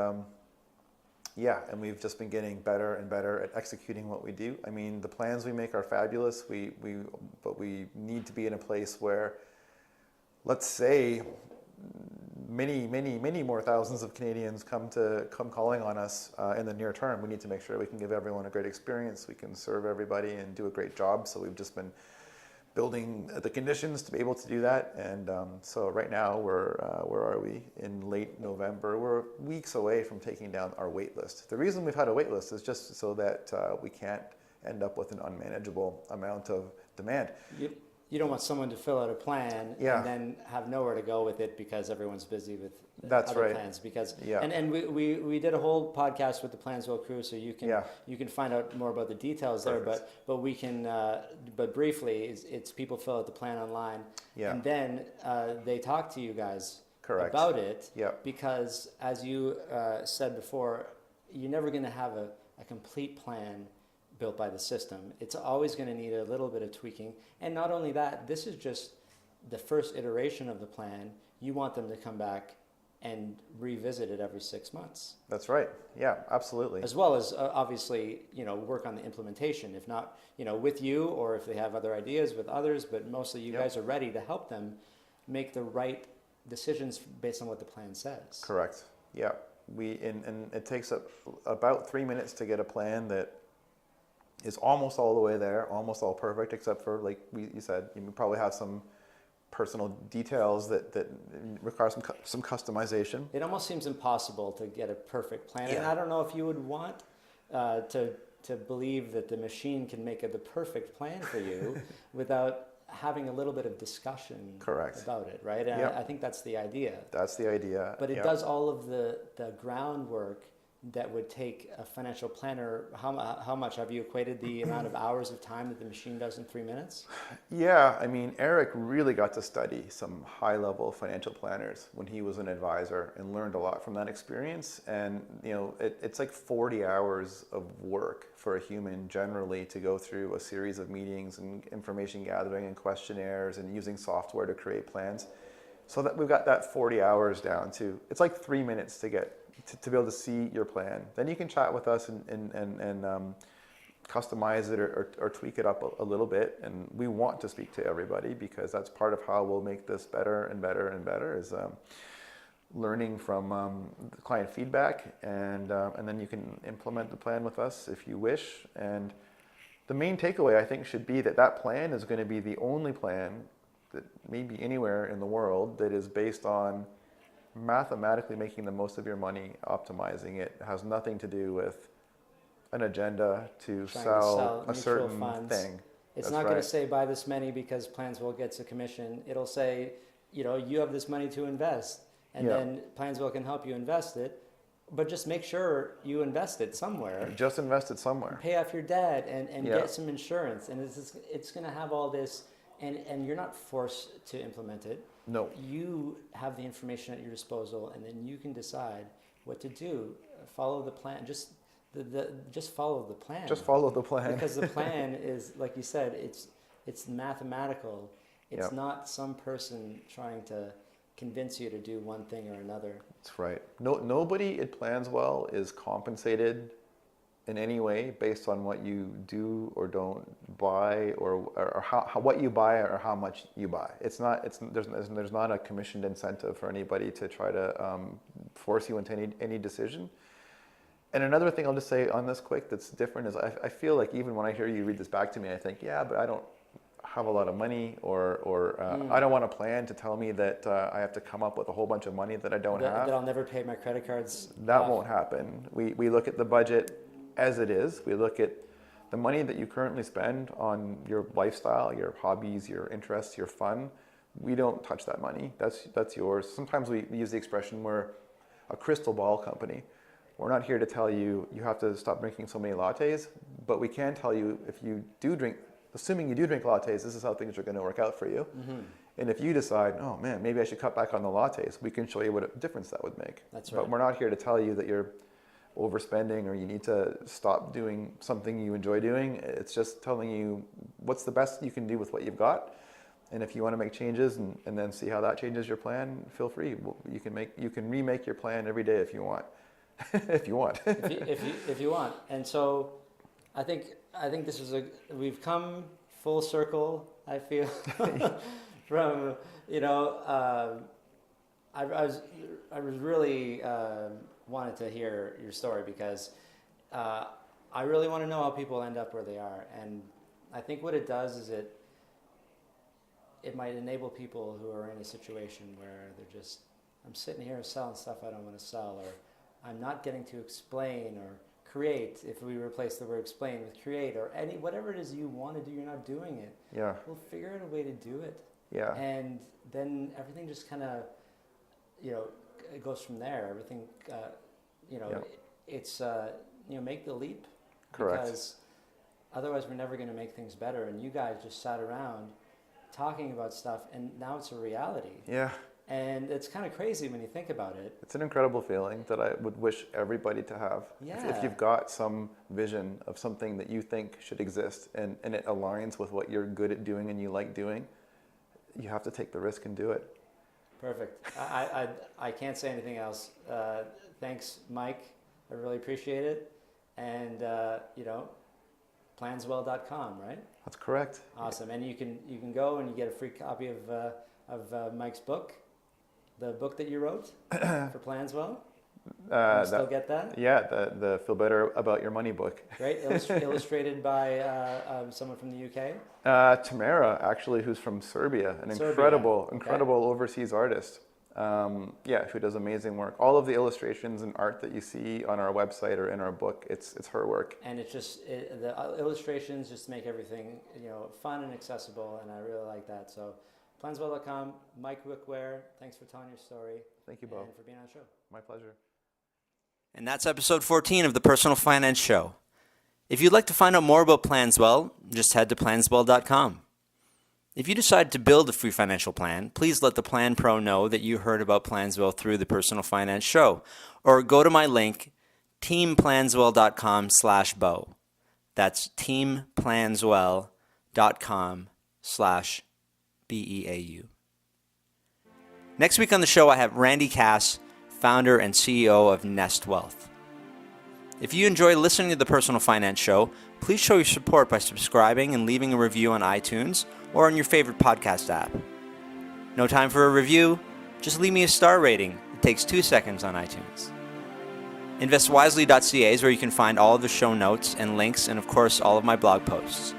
and we've just been getting better and better at executing what we do. I mean, the plans we make are fabulous. But we need to be in a place where, let's say, many more thousands of Canadians come calling on us in the near term. We need to make sure we can give everyone a great experience. We can serve everybody and do a great job. So we've just been building the conditions to be able to do that. And so right now where are we? In late November, we're weeks away from taking down our wait list. The reason we've had a wait list is just so that we can't end up with an unmanageable amount of demand. You don't want someone to fill out a plan and then have nowhere to go with it because everyone's busy with other plans. And we did a whole podcast with the Planswell crew, so you can find out more about the details there. But we can but briefly, it's people fill out the plan online, and then they talk to you guys about it. Because as you said before, you're never going to have a complete plan built by the system. It's always going to need a little bit of tweaking. And not only that, this is just the first iteration of the plan. You want them to come back and revisit it every 6 months. That's right. Yeah, absolutely. As well as obviously, work on the implementation. If not, with you, or if they have other ideas with others, but mostly you guys are ready to help them make the right decisions based on what the plan says. Correct. Yeah. And it takes about 3 minutes to get a plan that is almost all the way there, almost all perfect, except for, like you said, you probably have some personal details that require some customization. It almost seems impossible to get a perfect plan. Yeah. And I don't know if you would want to believe that the machine can make the perfect plan for you without having a little bit of discussion Correct. about it, right? And I think that's the idea. That's the idea. But it does all of the groundwork that would take a financial planner. How much have you equated the amount of hours of time that the machine does in 3 minutes? Yeah, I mean, Eric really got to study some high-level financial planners when he was an advisor and learned a lot from that experience. And it's like 40 hours of work for a human generally to go through a series of meetings and information gathering and questionnaires and using software to create plans. So that we've got that 40 hours down to, it's like 3 minutes to get to be able to see your plan. Then you can chat with us and customize it or tweak it up a little bit. And we want to speak to everybody because that's part of how we'll make this better and better and better is learning from the client feedback. And then you can implement the plan with us if you wish. And the main takeaway, I think, should be that plan is going to be the only plan that maybe anywhere in the world that is based on mathematically making the most of your money, optimizing it. It has nothing to do with an agenda to sell a certain thing. It's not going to say buy this many because Planswell gets a commission. It'll say, you have this money to invest, and then Planswell can help you invest it, but just make sure you invest it somewhere. Just invest it somewhere. Pay off your debt and get some insurance, and it's going to have all this, and you're not forced to implement it. No. You have the information at your disposal, and then you can decide what to do. Follow the plan. Just follow the plan. Just follow the plan. Because the plan is, like you said, it's mathematical. It's not some person trying to convince you to do one thing or another. That's right. Nobody at Planswell is compensated in any way based on what you do or don't buy or how what you buy or how much you buy. There's not a commissioned incentive for anybody to try to force you into any decision. And another thing I'll just say on this quick that's different is I feel like even when I hear you read this back to me, I think, but I don't have a lot of money or I don't want a plan to tell me that I have to come up with a whole bunch of money that I don't have. That I'll never pay my credit cards That off. won't happen. We look at the budget as it is. We look at the money that you currently spend on your lifestyle, your hobbies, your interests, your fun. We don't touch that money. That's yours. Sometimes we use the expression we're a crystal ball company. We're not here to tell you have to stop drinking so many lattes, but we can tell you if you do drink, assuming you do drink lattes, this is how things are going to work out for you. Mm-hmm. And if you decide, oh man, maybe I should cut back on the lattes, we can show you what a difference that would make. That's right. But we're not here to tell you that you're overspending or you need to stop doing something you enjoy doing. It's just telling you what's the best you can do with what you've got. And if you want to make changes and then see how that changes your plan, feel free. You can remake your plan every day if you want. if you want. if you want. And so I think this is we've come full circle, I feel, from, I was really wanted to hear your story because I really want to know how people end up where they are. And I think what it does is it might enable people who are in a situation where they're just, I'm sitting here selling stuff I don't want to sell, or I'm not getting to explain or create, if we replace the word explain with create, or whatever it is you want to do, you're not doing it. Yeah. We'll figure out a way to do it. Yeah. And then everything just kind of, it goes from there. Everything, it's, make the leap. Correct. Because otherwise we're never going to make things better. And you guys just sat around talking about stuff, and now it's a reality. Yeah. And it's kind of crazy when you think about it. It's an incredible feeling that I would wish everybody to have. Yeah. If you've got some vision of something that you think should exist and it aligns with what you're good at doing and you like doing, you have to take the risk and do it. Perfect. I can't say anything else. Thanks, Mike. I really appreciate it. And, planswell.com, right? That's correct. Awesome. And you can go and you get a free copy of Mike's book, the book that you wrote for Planswell. Can you still get that? Yeah, the Feel Better About Your Money book. Great. Illustrated by someone from the UK? Tamara, actually, who's from Serbia, an Serbia. incredible overseas artist. Who does amazing work. All of the illustrations and art that you see on our website or in our book, it's her work. And it's just the illustrations just make everything fun and accessible, and I really like that. So, planswell.com, Mike Wickware. Thanks for telling your story. Thank you, Bo. And for being on the show. My pleasure. And that's episode 14 of the Personal Finance Show. If you'd like to find out more about Planswell, just head to planswell.com. If you decide to build a free financial plan, please let the Plan Pro know that you heard about Planswell through the Personal Finance Show, or go to my link, teamplanswell.com/Bo. That's teamplanswell.com/BEAU. Next week on the show, I have Randy Cass, founder and CEO of Nest Wealth. If you enjoy listening to the Personal Finance Show, please show your support by subscribing and leaving a review on iTunes or on your favorite podcast app. No time for a review? Just leave me a star rating. It takes 2 seconds on iTunes. InvestWisely.ca is where you can find all of the show notes and links and, of course, all of my blog posts.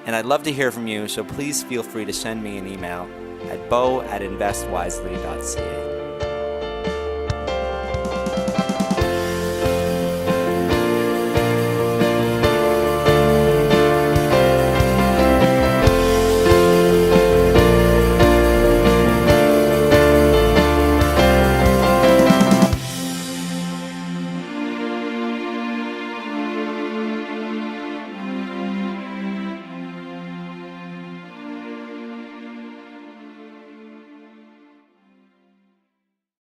And I'd love to hear from you, so please feel free to send me an email at bo@investwisely.ca.